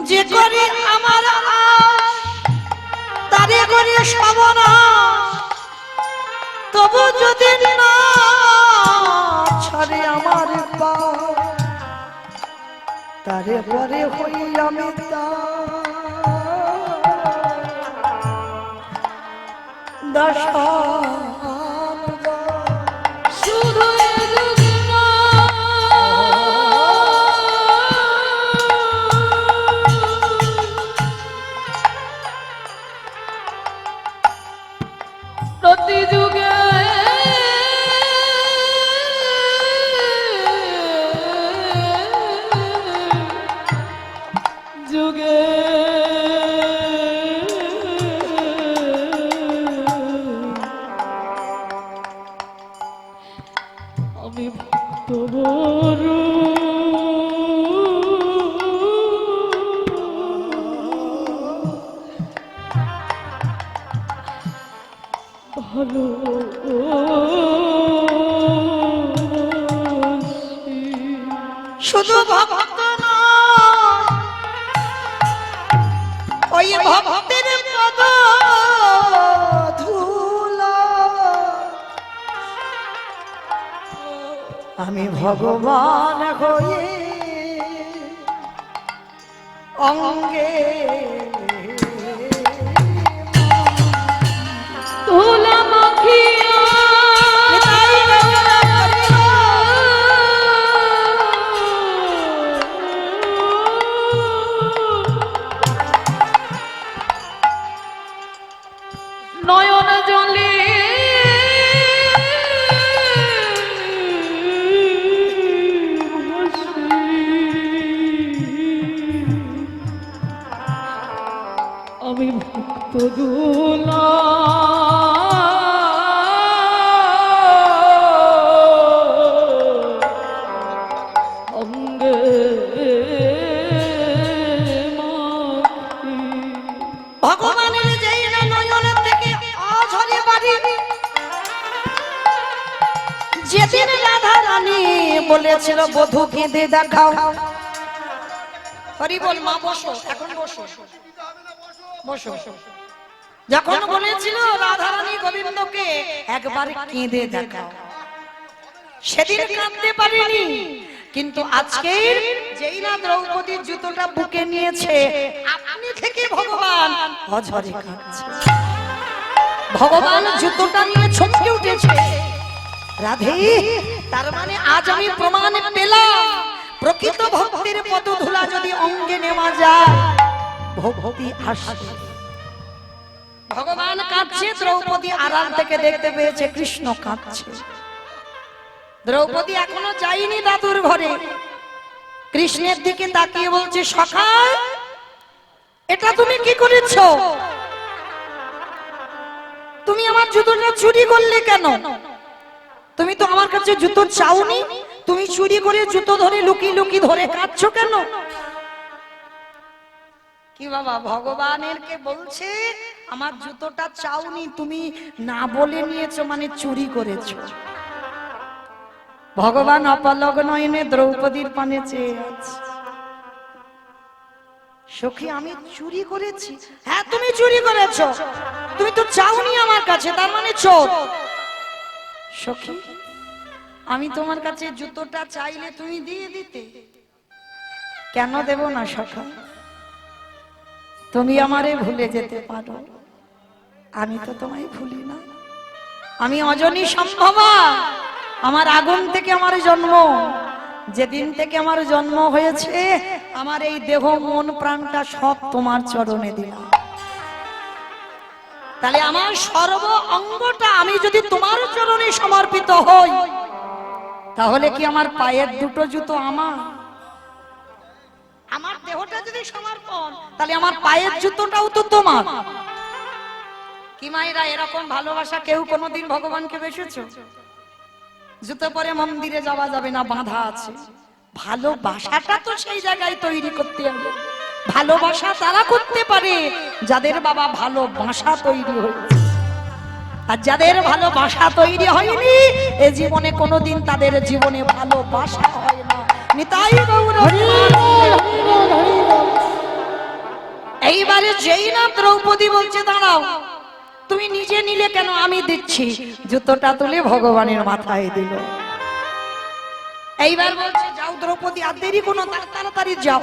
[SPEAKER 1] যে করে আমার আশ তারে করে সবনা তবু যদি না ছাড়ে আমার পা তারে পরে হই আমি দশা শুধু প্রতি যুগে যুগে আমি ভক্ত বড় ভালো শুধু ভক্ত নয় ওই ভক্তের পদ ধুলা আমি ভগবান হয়ে অঙ্গে ধুলা মাখিয়া নয়ন জলে আমি ভক্ত দুলা অঙ্গে ভগবানের যেই না নয়নের থেকে অঝরে বাড়ি যেদিন রাধা রানী বলেছিল বধূ কেঁদে দেখাও হরি বল মা বসো এখন বসো বসো যখন বলেছিল রাধা রানী গোবিন্দকে একবার কেঁদে দেখাও সেদিন কাঁদতে পারিনি কিন্তু আজকে যেই না দ্রৌপদীর জুতোটা বুকে নিয়েছে আপনি থেকে ভগবান অঝরে কাঁদছে ভগবান জুতোটা নিয়ে চমকে উঠেছে রাধে তার মানে আজ আমি প্রমাণ পেলাম প্রকৃত ভক্তির পদধূলা যদি অঙ্গে নেওয়া যায় ভক্তি আসে ভগবান কাঁদছে দ্রৌপদী আড়াল থেকে দেখতে পেয়েছে কৃষ্ণ কাঁদছে দ্রৌপদী এখনো যায়নি দাদুর ঘরে কৃষ্ণের দিকে তাকিয়ে বলছে সখা এটা তুমি কি করেছো তুমি আমার জুতোটা চুরি করলে কেন তুমি তো আমার কাছে জুতো চাওনি তুমি চুরি করে জুতো ধরে লুকিয়ে লুকিয়ে ধরে কাঁদছো কেন কি বাবা ভগবানের কে বলছে আমার জুতোটা চাওনি তুমি না বলে নিয়েছো মানে চুরি করেছো ভগবান অপলক নয়নে দ্রৌপদীর পানে চেয়ে আছে সখী আমি চুরি করেছি হ্যাঁ তুমি চুরি করেছো তুমি তো চাওনি আমার কাছে তার মানে চোর সখী আমি তোমার কাছে জুতোটা চাইলে তুমি দিয়ে দিতে কেন দেব না সখা তুমি আমারে ভুলে যেতে পারো আমি তো তোমায় ভুলি না আমি অজনী সম্ভবা আমার আগুন থেকে আমার জন্ম যেদিন থেকে আমার জন্ম হয়েছে আমার এই দেহ মন প্রাণটা সব তোমার চরণে দিলাম। তাহলে আমার সর্ব অঙ্গটা আমি যদি তোমার চরণে সমর্পিত হই, তাহলে কি আমার পায়ের দুটো জুতো আমার? আমার দেহটা যদি সমর্পণ, তাহলে আমার পায়ের জুতোটাও তো তোমার। কি মায়েরা, এরকম ভালোবাসা কেউ কোনোদিন ভগবানকে বেসেছো? জুতো পরে মন্দিরে যাওয়া যাবে না, বাঁধা আছে। ভালোবাসাটা তো সেই জায়গায় তৈরি করতে হবে। ভালোবাসা তারা করতে পারে যাদের বাবা ভালোবাসা তৈরি হয়েছে, আর যাদের ভালোবাসা তৈরি হয়নি এ জীবনে কোনোদিন তাদের জীবনে ভালোবাসা হয় না। নিতাই গৌর। এইবারে যেই না দ্রৌপদী বলছে দাঁড়াও, তুমি নিজে নিলে কেন, আমি দিচ্ছি, জুতোটা তুলে ভগবানের মাথায় দিল। এইবার বলছে যাও দ্রৌপদী, আর দেরি কোনো, তাড়াতাড়ি যাও।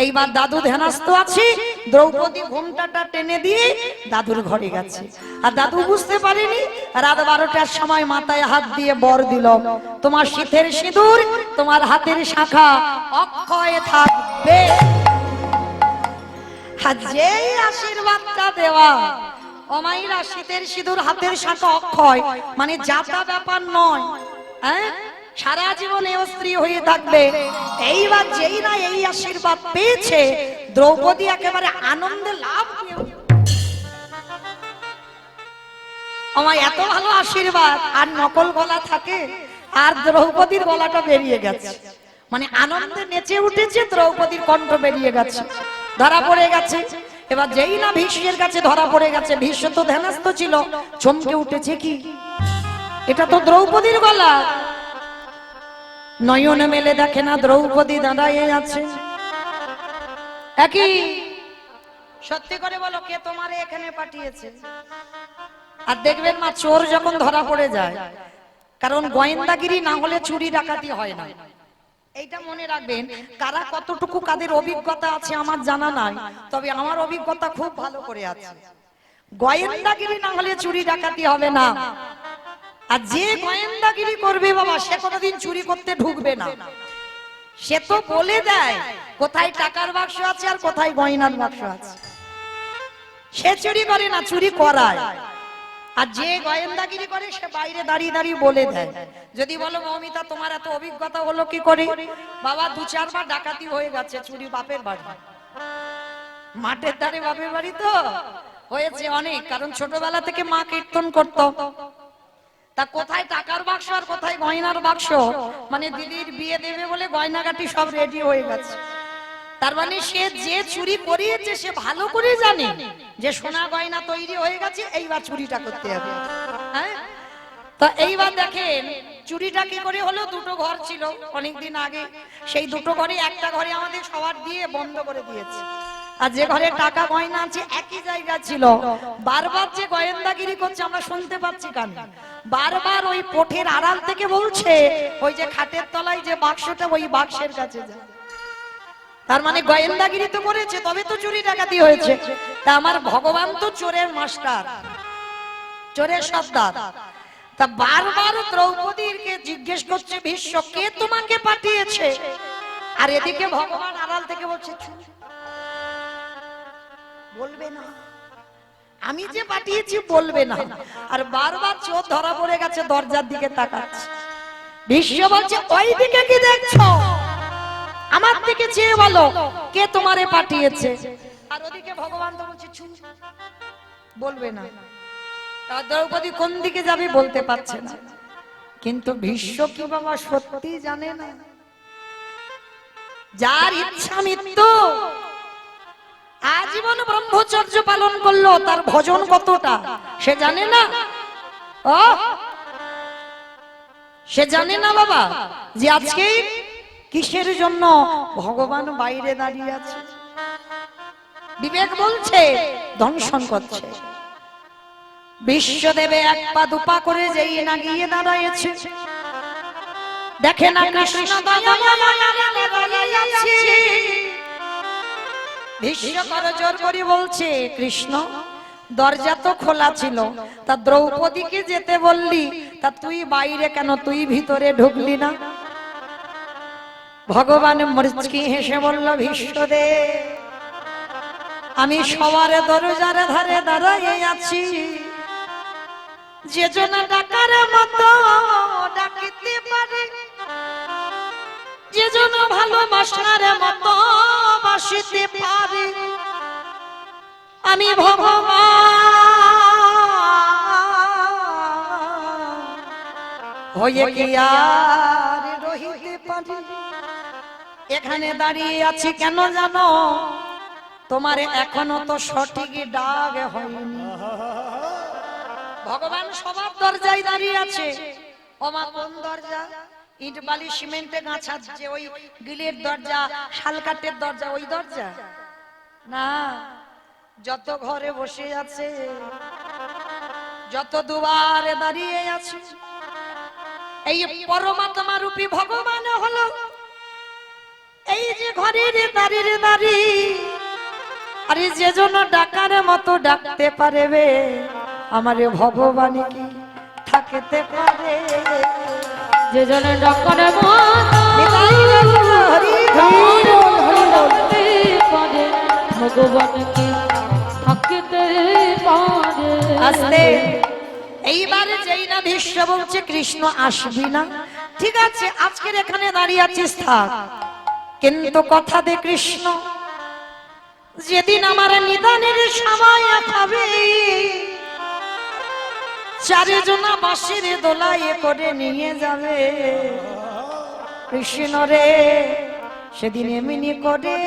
[SPEAKER 1] এইবার দাদু ধ্যানস্থ আছে, দ্রৌপদী ঘোমটাটা টেনে দিয়ে দাদুর ঘরে গেছে। আর দাদু বুঝতে পারেনি, রাত 12টার সময় মাথায় হাত দিয়ে বর দিল, তোমার শীতের সিঁদুর, তোমার হাতের শাখা অক্ষয় থাকবে। আর যেই আশীর্বাদটা দেওয়া, অমাইরা শীতের সিঁদুর হাতের শাখা অক্ষয় মানে যাতা ব্যাপার নয়, হ্যাঁ, সারা জীবনে স্ত্রী হয়ে থাকবে। এইবার যেই না এই আশীর্বাদ পেয়েছে, দ্রৌপদী একেবারে আনন্দে লাভ। আমার এত ভালো আশীর্বাদ, আর নকল গলা থাকে, আর দ্রৌপদীর গলাটা বেরিয়ে গেছে, মানে আনন্দে নেচে উঠেছে, দ্রৌপদীর কণ্ঠ বেরিয়ে গেছে, ধরা পড়ে গেছে। এবার যেই না ভীষ্মের কাছে ধরা পড়ে গেছে, ভীষ্ম তো ধ্যানস্থ ছিল, চমকে উঠেছে, কি এটা তো দ্রৌপদীর গলা। নয়ন মেলে দেখে না দ্রৌপদী দাঁড়ায় আছে। একই সত্যি করে বলো, কে তোমারে এখানে পাঠিয়েছে? আর দেখবেন মা, চোর যখন ধরা পড়ে যায়, কারণ গোয়েন্দাগিরি না হলে চুরি ডাকাতি হয় না, এইটা মনে রাখবেন। কারা কতটুকু কাদের অভিজ্ঞতা আছে আমার জানা নাই, তবে আমার অভিজ্ঞতা খুব ভালো করে আছে। গোয়েন্দাগিরি না হলে চুরি ডাকাতি হবে না। আর যে গোয়েন্দাগিরি করবে বাবা, সে কোনোদিন চুরি করতে ঢুকবে না। সে তো বলে দেয় কোথায় টাকার বাক্স আছে আর কোথায় গয়নার বাক্স আছে। সে চুরি করে না, চুরি করায়। আর যে গোয়েন্দাগিরি করে সে বাইরে দাঁড়িয়ে দাঁড়িয়ে বলে দেয়। যদি বলো মৌমিতা তোমার এত অভিজ্ঞতা হলো কি করে? বাবা 2-4 বার ডাকাতি হয়ে গেছে, চুরি বাপের বাড়ি, মাঠের ধারে বাপের বাড়ি তো হয়েছে অনেক। কারণ ছোটবেলা থেকে মা কীর্তন করত, তা কোথায় টাকার বাক্স আর কোথায় গয়নার বাক্স, মানে দিদির বিয়ে দেবে বলে গয়নাগাটি সব রেডি হয়ে গেছে। তার মানে সে যে চুরি করিয়েছে সে ভালো করে জানে যে সোনা গয়না তৈরি হয়ে গেছে, এইবার চুরিটা করতে হবে। হ্যাঁ, তা এইবার দেখেন চুরিটা কি করে হলো। 2টো ঘর ছিল অনেকদিন আগে, সেই 2টো ঘরে একটা ঘরে আমাদের সবার দিয়ে বন্ধ করে দিয়েছে, আর যে ঘরে টাকা গয়না আছে একই জায়গা ছিল। বারবার যে গোয়েন্দাগিরি করছে আমরা শুনতে পাচ্ছি কানে, বারবার ওই কোঠের আড়াল থেকে বলছে ওই যে খাটের তলায় যে বাক্সটা, ওই বাক্সের কাছে যা। তার মানে গোয়েন্দাগিরি তো করেছে, তবে তো চুরি ডাকাতি হয়েছে। তা আমার ভগবান তো চোরের মাস্টার, চোরের সর্দার। তা বারবার দ্রৌপদীকে জিজ্ঞেস করছে ভীষ্ম, কে তোমাকে পাঠিয়েছে? আর এদিকে ভগবান আড়াল থেকে বলছে বলবে না, আমি যে পাঠিয়েছি বলবে না। আর বারবার চোর ধরা পড়ে গেছে, দরজার দিকে তাকাচ্ছে। ভীষ্ম বলছে ওই দিকে কি দেখছো? আমার দিকে চেয়ে বলো কে তোমারে পাঠিয়েছে। আর ওদিকে ভগবান তো বলছে বলবে না। তা দ্রৌপদী কোন দিকে যাবে বলতে পারছে না, কিন্তু ভীষ্ম কি বাবা সত্যি জানে না? যার ইচ্ছা মৃত্যু, আজীবন ব্রহ্মচর্য পালন করলো, তার ভজন কতটা সে জানে না? ও সে জানে না বাবা যে আজকে কিসের জন্য ভগবান বাইরে দাঁড়িয়ে আছে। বিবেক বলছে দংশন করছে। বিশ্বদেবে 1 পা 2 পা করে যেই না গিয়ে দাঁড়ায়েছে, দেখে না কৃষ্ণ ভীষ্ম করজোর করে বলছে কৃষ্ণ দরজা তো খোলা ছিল, তা দ্রৌপদীকে যেতে বললি, তা তুই বাইরে কেন, তুই ভিতরে ঢুকলি না? ভগবান মুচকি হেসে বলল, ভীষ্মদে আমি সবার দরজার ধারে দাঁড়াইয়ে আছি, যে জন ডাকার মতো ডাকিতে পারে, যে জন ভালোবাসার মতো বাসিতে পারে, আমি ভগবান হয়ে কি আর রহিতে পারি। এখানে দাঁড়িয়ে আছি কেন জানো? তোমার এখনো তো সঠিক ডাক হয়নি। ভগবান সবার দরজায় দাঁড়িয়ে আছে। ওমা কোন দরজা? ইট বালি সিমেন্টে গাছা যে ওই গিলের দরজা, শালকাটের দরজা, ওই দরজা না। যত ঘরে বসে আছে, যত দুয়ারে দাঁড়িয়ে আছে, এই পরমাত্মা রূপী ভগবান হলো এই যে ঘরের দাঁড়িয়ে দাঁড়িয়ে। আরে যে জন্য ডাকার মতো ডাকতে পারবে, আমার ভগবান কি থাকতে পারে?
[SPEAKER 2] যে জন ডাকার মতো ভগবান কি থাকতে পারে?
[SPEAKER 1] আস্তে এইবার যেই না ভীষ্ম বলছে কৃষ্ণ আসবি না, ঠিক আছে আজকের এখানে দাঁড়িয়ে আছিস থাক, কিন্তু কথা দে কৃষ্ণ, যেদিন আমার নিদানের সময় হবে, চারজনা বাঁশির দোলায় করে নিয়ে যাবে কৃষ্ণ রে, সেদিন এমনি করে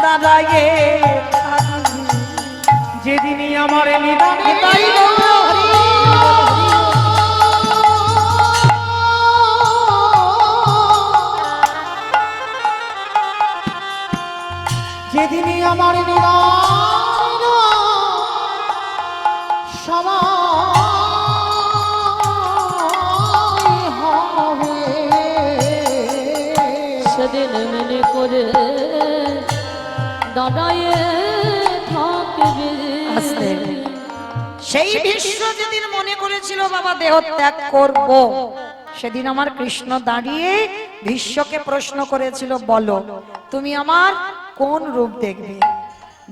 [SPEAKER 1] দাঁড়ায়ে থাকবি।
[SPEAKER 2] যেদিনই আমার নিদান যেদিনই আমার নিদান সময় হবে, সেদিন মনে করে দাঁড়ায়ে থাকবে।
[SPEAKER 1] সেই ভীষ্ম যেদিন মনে করেছিল বাবা দেহ ত্যাগ করব, সেদিন আমার কৃষ্ণ দাঁড়িয়ে ভীষ্মকে প্রশ্ন করেছিল, বলো তুমি আমার কোন রূপ দেখবে?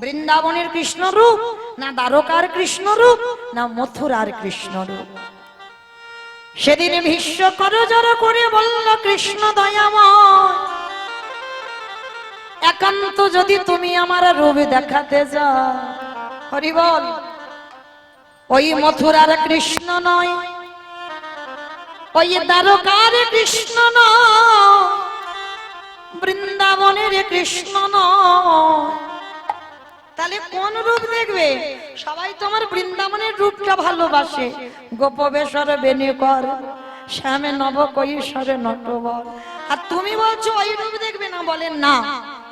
[SPEAKER 1] বৃন্দাবনের কৃষ্ণ রূপ, না দ্বারকার কৃষ্ণ রূপ, না মথুরার কৃষ্ণ রূপ? সেদিন ভীষ্ম করজোড় করে বলল, কৃষ্ণ দয়াময়, একান্ত যদি তুমি আমার রূপ দেখাতে যাও, হরি বল, ওই মথুরার কৃষ্ণ নয়, ওই দ্বারকার কৃষ্ণ নয়, বৃন্দাবনের কৃষ্ণ নয়, তাহলে কোন রূপ দেখবে? সবাই তোমার বৃন্দাবনের রূপটা ভালোবাসে, গোপবেশ্বর বেণীকর, শ্যামে নব কৈশোরে নটবর, আর তুমি বলছো ওই রূপ দেখবে না। বলেন না,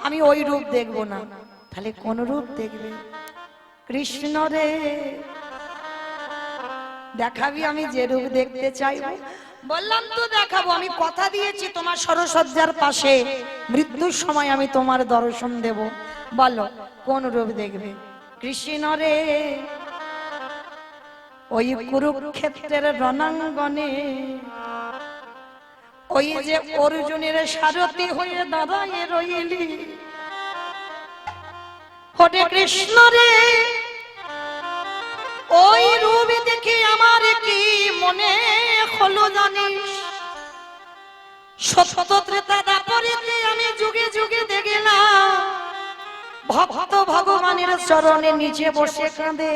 [SPEAKER 1] আমি ওই রূপ দেখবো না। তাহলে কোন রূপ দেখবে? কৃষ্ণ রে দেখাবি, আমি যে রূপ দেখতে চাইবো। বললাম তো দেখাবো, আমি কথা দিয়েছি তোমার সরসজ্জার পাশে মৃত্যুর সময় আমি তোমার দর্শন দেব। বলো কোন রূপ দেখবে? কৃষ্ণ রে ওই কুরুক্ষেত্রের রণাঙ্গনে, ওই যে অর্জুনের সারথি হয়ে দাঁড়ায় রইলি, হরে কৃষ্ণ রে ওই রূপ দেখে আমার কি মনে হলো জানিস? সত্য ত্রেতা দাপরিতে আমি যুগে যুগে দেখলাম ভক্ত ভগবানের চরণে নিচে বসে কাঁদে,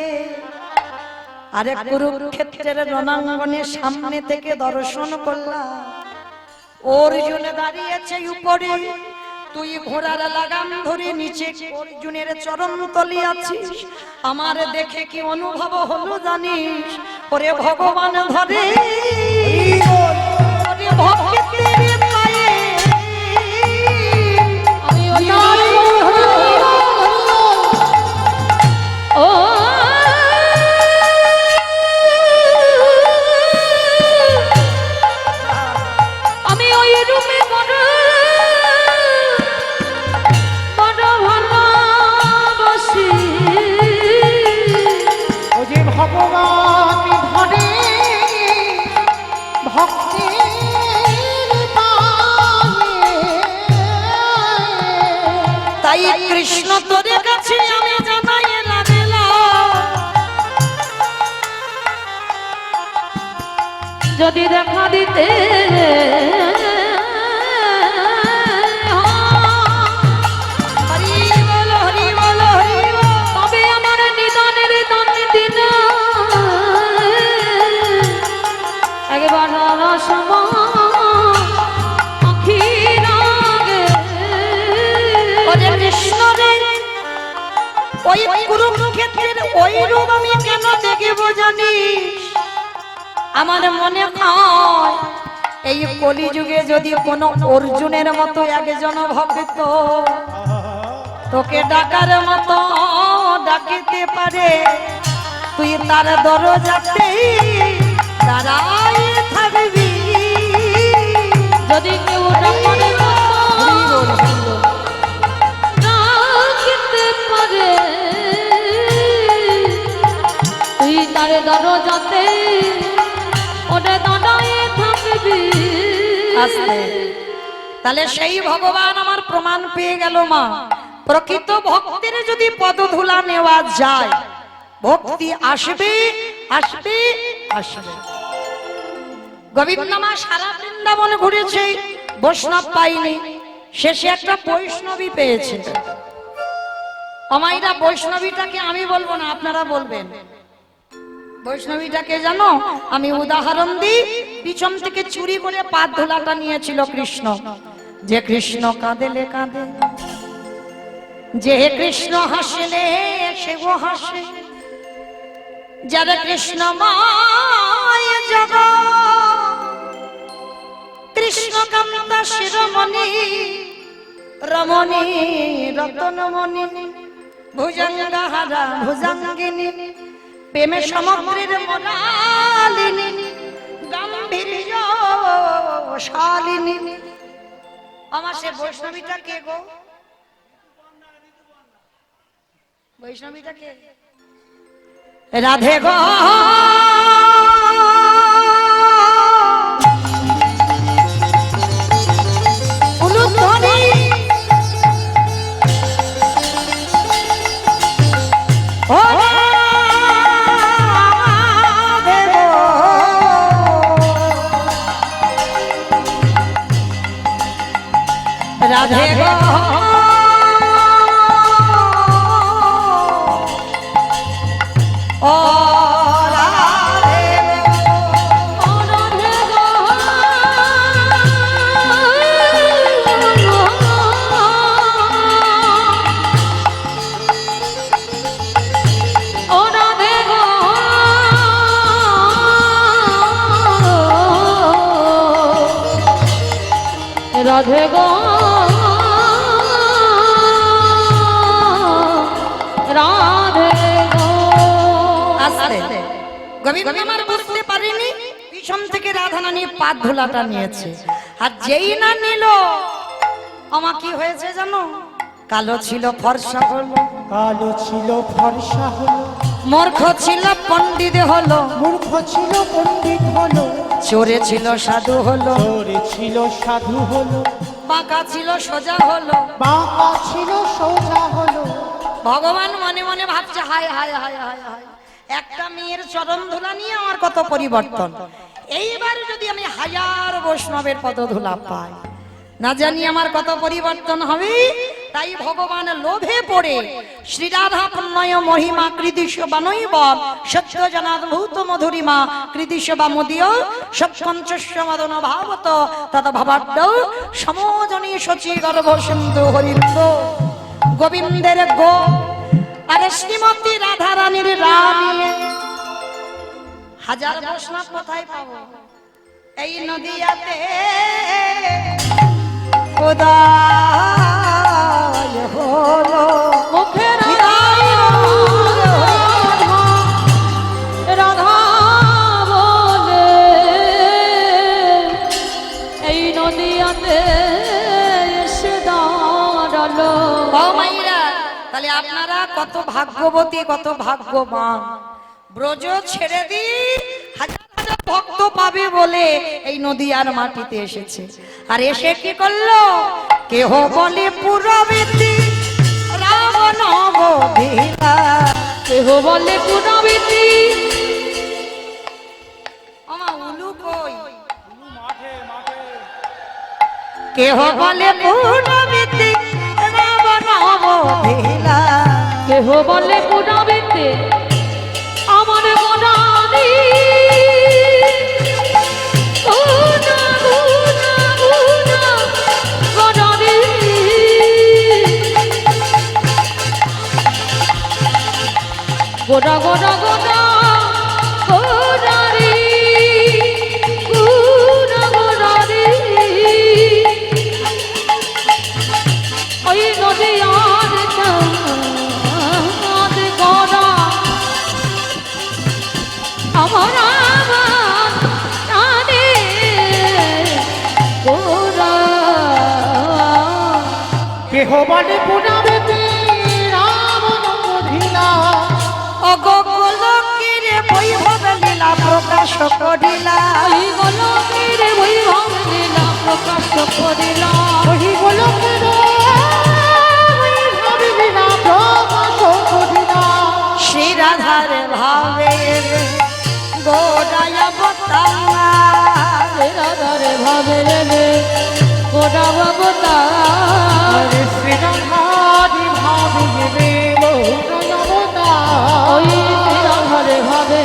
[SPEAKER 1] আরে কুরুক্ষেত্রের রণাঙ্গনের সামনে থেকে দর্শন করলাম অর্জুন দাঁড়িয়েছে উপরে, তুই ঘোড়ার লাগাম ধরে নিচে অর্জুনের চরণ তলি আছিস। আমার দেখে কি অনুভব হলো জানিস? ওরে ভগবান ধরে ওরে ভক্তের পায়ে
[SPEAKER 2] আমি ওই ও আমি ওই রূপে বড় ভালোবাসি, ও যে ভগবান ধরে ভক্তের
[SPEAKER 1] কৃষ্ণ তোর কাছে আমি জানাই
[SPEAKER 2] যদি দেখা দিতে তবে আমার নিদানের দান দিন একবার
[SPEAKER 1] কৃষ্ণ রে ওই কুরুক্ষেত্রের ওই রূপ আমি কেন দেখব জানিস? আমার মনে হয় এই কলিযুগে যদি কোনো অর্জুনের মতো একজন ভক্ত তোকে ডাকার মতো ডাকিতে পারে, তুই তার দরজাতে দাঁড়াই থাকবি।
[SPEAKER 2] যদি কেউ ডাকার মতো ডাকিতে পারে, তুই তার দরজাতে
[SPEAKER 1] তাহলে সেই ভগবান আমার প্রমাণ পেয়ে গেল মা, প্রকৃত ভক্তের যদি পদধূলা নেওয়া যায় ভক্তি আসবে আসবে আসবে। গোবিন্দ মা সারা বৃন্দাবন ঘুরেছে, বৈষ্ণব পাইনি, শেষে একটা বৈষ্ণবী পেয়েছে। আমাইরা বৈষ্ণবীটাকে আমি বলবো না, আপনারা বলবেন। বৈষ্ণবীটাকে জানো? আমি উদাহরণ দিই, পিছন থেকে চুরি করে পাদ ধুলাটা নিয়েছিল কৃষ্ণ। যে কৃষ্ণ কাঁদেলে কাঁদে, যে কৃষ্ণ হাসলে সেও হাসে, যারা কৃষ্ণ মায় জগৎ, কৃষ্ণ কান্তা শিরোমণি রমণী রতনমণি ভুজঙ্গহারা ভুজঙ্গিনী প্রেমে সমগ্রের মোরালিনী গম্ভীর্য শালিনী। আমার সে বৈষ্ণবীটা কে গো? বৈষ্ণবীটা কে? রাধে গো উলুধ্বনি ও রাধে গো ও রাধে
[SPEAKER 2] ও রাধে গো ও রাধে গো রাধে গো
[SPEAKER 1] গোবিন্দ আমার বুঝতে পারিনি, পিছন থেকে রাধা নানি পাদ ধুলাটা নিয়েছে। আর যেই না নিল আমার কি হয়েছে জানো? কালো ছিল ফর্সা হলো,
[SPEAKER 4] কালো ছিল ফর্সা হলো,
[SPEAKER 1] মূর্খ ছিল পণ্ডিত হলো,
[SPEAKER 4] মূর্খ ছিল পণ্ডিত হলো,
[SPEAKER 1] চোরে ছিল সাধু হলো,
[SPEAKER 4] চোরে ছিল সাধু হলো,
[SPEAKER 1] বাঁকা ছিল সোজা হলো।
[SPEAKER 4] বাঁকা ছিল সোজা হলো।
[SPEAKER 1] ভগবান মনে মনে ভাবছে হায় হায় হায় হায় হায়, একটা মেয়ের চরণ ধুলা নিয়ে আমার কত পরিবর্তন। এইবার যদি আমি হাজার বৈষ্ণবের পদধূলা পাই, না জানি আমার কত পরিবর্তন হবে। তাই ভগবান লোভে পড়ে শ্রীরাধা পুণ্যয় মহিমা কৃদিশ বানৈব সত্য জনাদ্ভূত মধুরিমা কৃদিশ বা মোদীয় সৎপঞ্চস্য মদন ভাবত তত ভবাড্ড সমজনী সচি গর্ভ সিন্ধু হরিন্দ গোবিন্দের গো। আরে শ্রীমতী রাধা রানীর রানী, হাজার বৈষ্ণব কোথায় পাবো? এই নদিয়াতে উদয় হলো
[SPEAKER 2] মুখের রাধা বলে এই নদিয়াতে এসে দাঁড়ালো।
[SPEAKER 1] ও মাইরা, তাহলে আপনারা কত ভাগ্যবতী কত ভাগ্যবান। ব্রজ ছেড়ে দি হাজার হাজার ভক্ত পাবে বলে এই নদিয়ার মাটিতে এসেছে। আর এসে কি করলো? কেহ বলে পুরবেতি নবধিলা।
[SPEAKER 2] কেহ বলে পুনবিতি,
[SPEAKER 1] আমা উলু কই? কেহ বলে পুনবিতি নব নবধিলা।
[SPEAKER 2] কেহ বলে পুনবিতি আমার মনাদি। গুনা গুনা গুনা গনাদি। গোনা গোনা গোনা গোনারি, গুনা গোনারি। ওই নদীয়ার চাঁদ গোনা আমার আমার প্রাণে গোনা।
[SPEAKER 4] কেহ বলে পুনবেতে রাম নবধিলা।
[SPEAKER 1] অগোলকের বৈভব লীলা প্রকাশ করিলা।
[SPEAKER 2] ওই গোলকের বৈভব লীলা প্রকাশ করিলা।
[SPEAKER 4] ওহি গোলকের বৈভব লীলা প্রকাশ করিলা।
[SPEAKER 1] শ্রী রাধার ভাবে গোড়ায় অবতার।
[SPEAKER 2] রাধারে ভাবে রে গোটা অবতার।
[SPEAKER 4] শ্রীরাধারি ভাবে রে গৌর অবতার।
[SPEAKER 2] ওই রাধারে ভাবে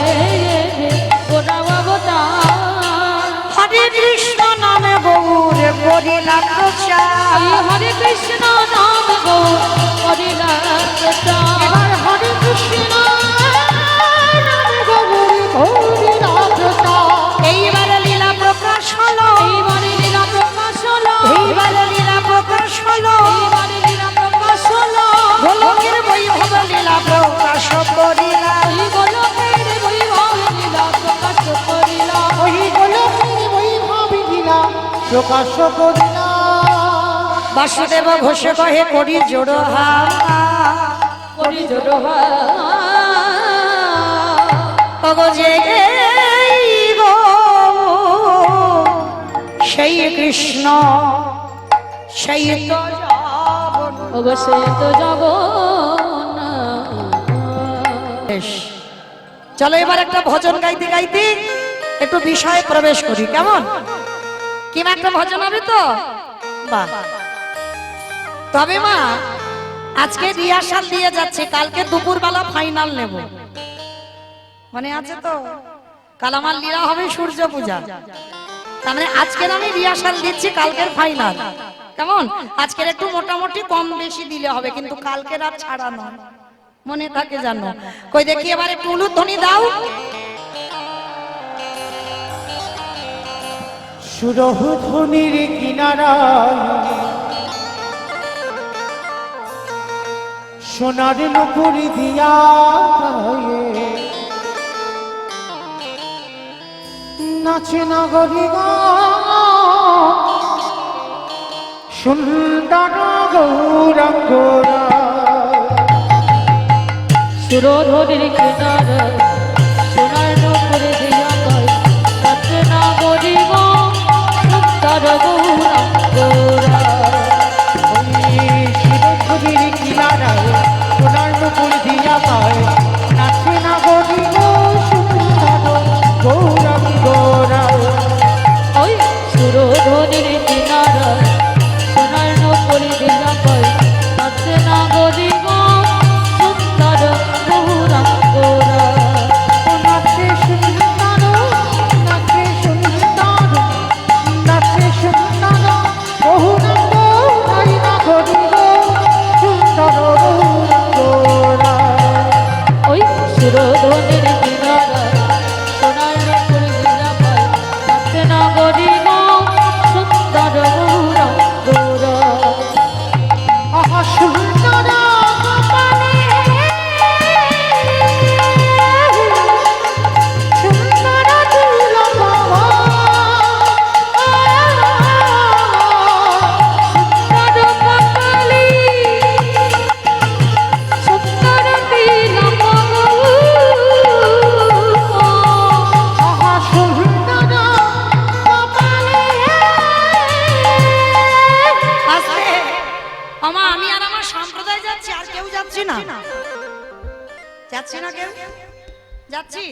[SPEAKER 2] গোটা অবতার।
[SPEAKER 1] হরে কৃষ্ণ নামে গৌর করিলা প্রচার।
[SPEAKER 2] ওই হরে কৃষ্ণ নাম গৌর করিলা প্রচার।
[SPEAKER 4] এবার হরে কৃষ্ণ নাম গৌর করিলা প্রচার।
[SPEAKER 1] এইবারে লীলা প্রকাশ হলো।
[SPEAKER 2] এইবারে লীলা প্রকাশ হলো।
[SPEAKER 1] এইবারে লীলা প্রকাশ হলো।
[SPEAKER 2] এইবারে লীলা প্রকাশ হলো।
[SPEAKER 1] গোলকের বৈভব লীলা প্রকাশ করিলা।
[SPEAKER 2] ওই গোলকের বৈভব লীলা প্রকাশ করিলা।
[SPEAKER 4] ওহি গোলকের বৈভব লীলা প্রকাশ করিলা।
[SPEAKER 1] বাসুদেব ঘোষ কহে করি জোড়
[SPEAKER 2] করি জোড়
[SPEAKER 1] হাগো যে গো সেই কৃষ্ণ সেই তো যাবন।
[SPEAKER 2] অবশ্যই তো যাব না।
[SPEAKER 1] বেশ, চলো এবার একটা ভজন গাইতে গাইতে একটু বিষয়ে প্রবেশ করি, কেমন? কি মা, একটা ভজন হবে তো? বাহ। তবে মা, আজকে রিহার্সাল দিয়ে যাচ্ছে, কালকে দুপুরবেলা ফাইনাল নেব, মানে আছে তো? কাল আমার লীলা হবে সূর্য পূজা, তার মানে আজকের আমি রিহার্সাল দিচ্ছি, কালকের ফাইনাল, কেমন? আজকের একটু মোটামুটি কম বেশি দিলে হবে, কিন্তু কালকের আর ছাড়া নয়, মনে থাকে জানো। কই দেখি এবার একটু উলুধ্বনি দাও।
[SPEAKER 4] সুরহু ধ্বনির কিনারায় সোনার নুপুর দিয়া গায়ে নাচে নগরী সুন্দর গৌরাঙ্গরা।
[SPEAKER 2] সুরধরির কিনারে সোনার নূপুর দিয়া গায় নাচে নগরী সুন্দর গৌরাঙ্গরা।
[SPEAKER 4] শিরোধরির কিনারায় সোনার নুপুর দিয়া গায় নাচে নগরী সুন্দর গৌরাঙ্গরা।
[SPEAKER 2] ওই সুরধরির কিনারে সোনার নূপুর দিয়া গায় নাচে নগরী সুন্দর গৌরাঙ্গরা।
[SPEAKER 4] নাচে সুন্দর নাচে সুন্দর নাচে সুন্দর বহু
[SPEAKER 1] যাচ্ছি না কেউ? যাচ্ছি।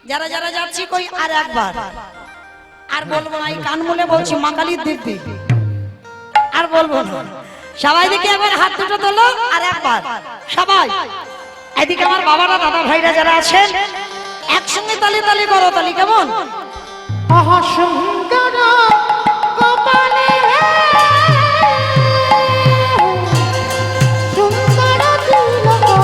[SPEAKER 1] যারা যারা যাচ্ছি কই আর একবার। আর বলবো না, এই কান মুলে বলছি মা কালীর দিব্যি। আর বলবো না। সবাই দিকে একবার হাত দুটো তোলো আর একবার। সবাই। এদিকে আমার বাবারা দাদা ভাইরা যারা আছেন একসঙ্গে তালি তালি করো, তালি কেমন?
[SPEAKER 4] আহা সুন্দর কপালে সুন্দর তিলক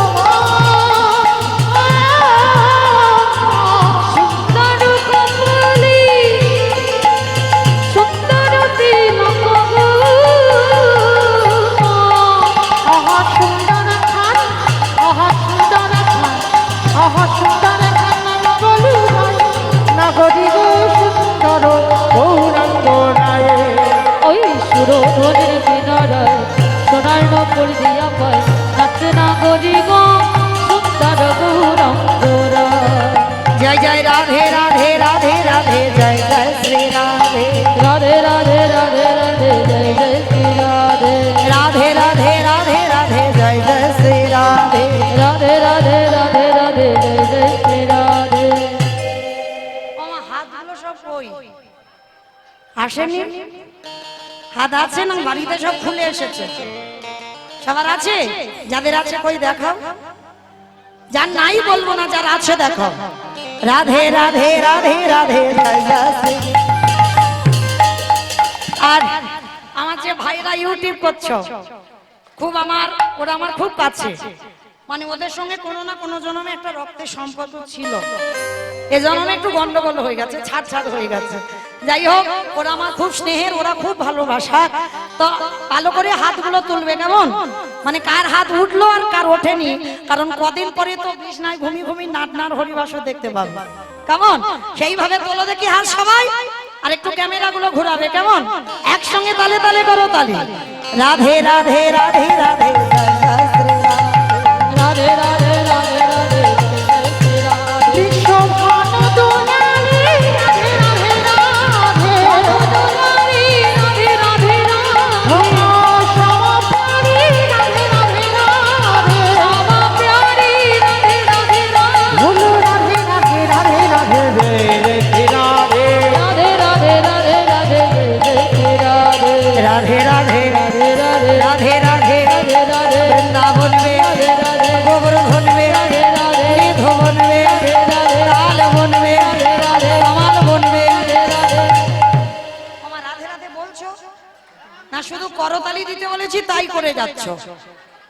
[SPEAKER 2] সুন্দর কপালি সুন্দর তিলক
[SPEAKER 4] আহা সুন্দর খান আহা সুন্দর খান আহা সুন্দর খান বলু নগরী গো সুন্দর গৌরাঙ্গ রায়ে
[SPEAKER 2] ওই সুরধনের কিনারায় সোনার নকল দিয়া পায় নাচে না গরি গো সুন্দর গৌরঙ্গরা।
[SPEAKER 1] জয় জয় রাধে রাধে রাধে রাধে জয় জয় শ্রী রাধে
[SPEAKER 2] রাধে রাধে রাধে রাধে জয় জয় শ্রী রাধে
[SPEAKER 1] রাধে রাধে রাধে রাধে জয় জয় শ্রী রাধে।
[SPEAKER 2] রাধে রাধে রাধে রাধে জয় জয় শ্রী রাধে।
[SPEAKER 1] আমার হাতগুলো সব কই? আসেনি? হাত আছে না বাড়িতে সব খুলে এসেছে? সবার আছে? যাদের আছে কই দেখাও। যার নাই বলবো না, যার আছে দেখো। রাধে রাধে রাধে রাধে জয় জয় শ্রী। আর আমার যে ভাইরা ইউটিউব করছো, খুব আমার ওরা আমার খুব কাছে, মানে ওদের সঙ্গে কোনো না কোনো জন্মে একটা রক্তের সম্পর্ক ছিল। এ জন্মে একটু গন্ডগোল হয়ে গেছে, ছাড় ছাড় হয়ে গেছে। যাই হোক, ওরা আমার খুব স্নেহের, ওরা খুব ভালোবাসা। তো ভালো করে হাতগুলো তুলবে কেমন? মানে কার হাত উঠলো আর কার ওঠেনি, কারণ কদিন পরে তো বিষ্ণায় ঘুমি ঘুমি নাটনার হরিবাসও দেখতে পাবো। কেমন? সেইভাবে তোলো দেখি হাত সবাই। আর একটু ক্যামেরা গুলো ঘুরাবে কেমন? একসঙ্গে তালে তালে করো তালি। রাধে রাধে রাধে রাধে জয় জয় শ্রী রাধে।
[SPEAKER 2] রাধে রাধে রাধে রাধে জয় জয় শ্রী রাধে।
[SPEAKER 4] বিশ্বভান দুলারি রাধে রাধে রাধে
[SPEAKER 2] দুলারি রাধে রাধে রাধে
[SPEAKER 4] সমাপারি রাধে রাধে রাধে
[SPEAKER 2] শ্যামা প্যারি রাধে রাধে রাধে
[SPEAKER 4] বলু রাধে রাধে রাধে রাধে রে রে রাধে
[SPEAKER 2] রাধে রাধে রাধে রাধে জয় জয় শ্রী রাধে।
[SPEAKER 1] রাধে রাধে
[SPEAKER 2] রাধে রাধে
[SPEAKER 1] রাধে রাধে
[SPEAKER 2] রাধে রাধে
[SPEAKER 1] বৃন্দাবন মে
[SPEAKER 2] রাধে রাধে
[SPEAKER 1] গোবর্ধন মে
[SPEAKER 2] রাধে রাধে
[SPEAKER 1] ধবন মে
[SPEAKER 2] রাধে রাধে
[SPEAKER 1] তাল বন মে
[SPEAKER 2] রাধে রাধে
[SPEAKER 1] কামাল বন মে।
[SPEAKER 2] রাধে রাধে।
[SPEAKER 1] আমার রাধে রাধে বলছো না? শুধু করতালি দিতে বলেছি তাই করে যাচ্ছ।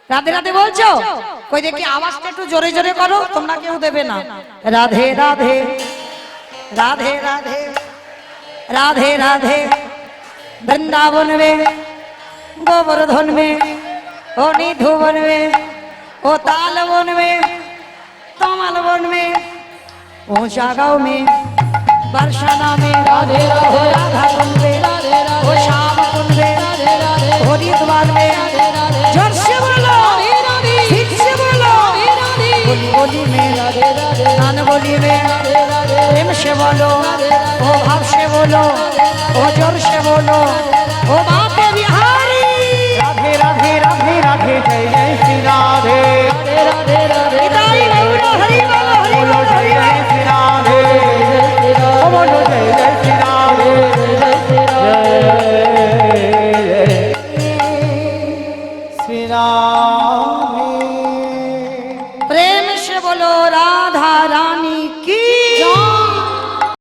[SPEAKER 1] রাধে রাধে বলছো? কই দেখি আওয়াজটা একটু জোরে জোরে করো, তোমরা কেউ দেবে না। রাধে রাধে রাধে রাধে রাধে রাধে वृंदावन में गोवर्धन में ओ निधुवन में ओ तालवन में कमलवन में ओ शागाव में बरसाना में
[SPEAKER 2] राधे राधे
[SPEAKER 1] राधा कुंड में
[SPEAKER 2] राधे राधे
[SPEAKER 1] ओ श्याम कुंड में
[SPEAKER 2] राधे राधे
[SPEAKER 1] हरिद्वार में
[SPEAKER 2] राधे राधे
[SPEAKER 1] जोर से बोलो
[SPEAKER 2] राधे राधे
[SPEAKER 1] ठीक से बोलो
[SPEAKER 2] राधे
[SPEAKER 1] बोली बोली में
[SPEAKER 2] राधे राधे
[SPEAKER 1] कान बोली में
[SPEAKER 2] राधे राधे
[SPEAKER 1] प्रेम से बोलो ओ भाव से बोलो ओ जोर से बोलो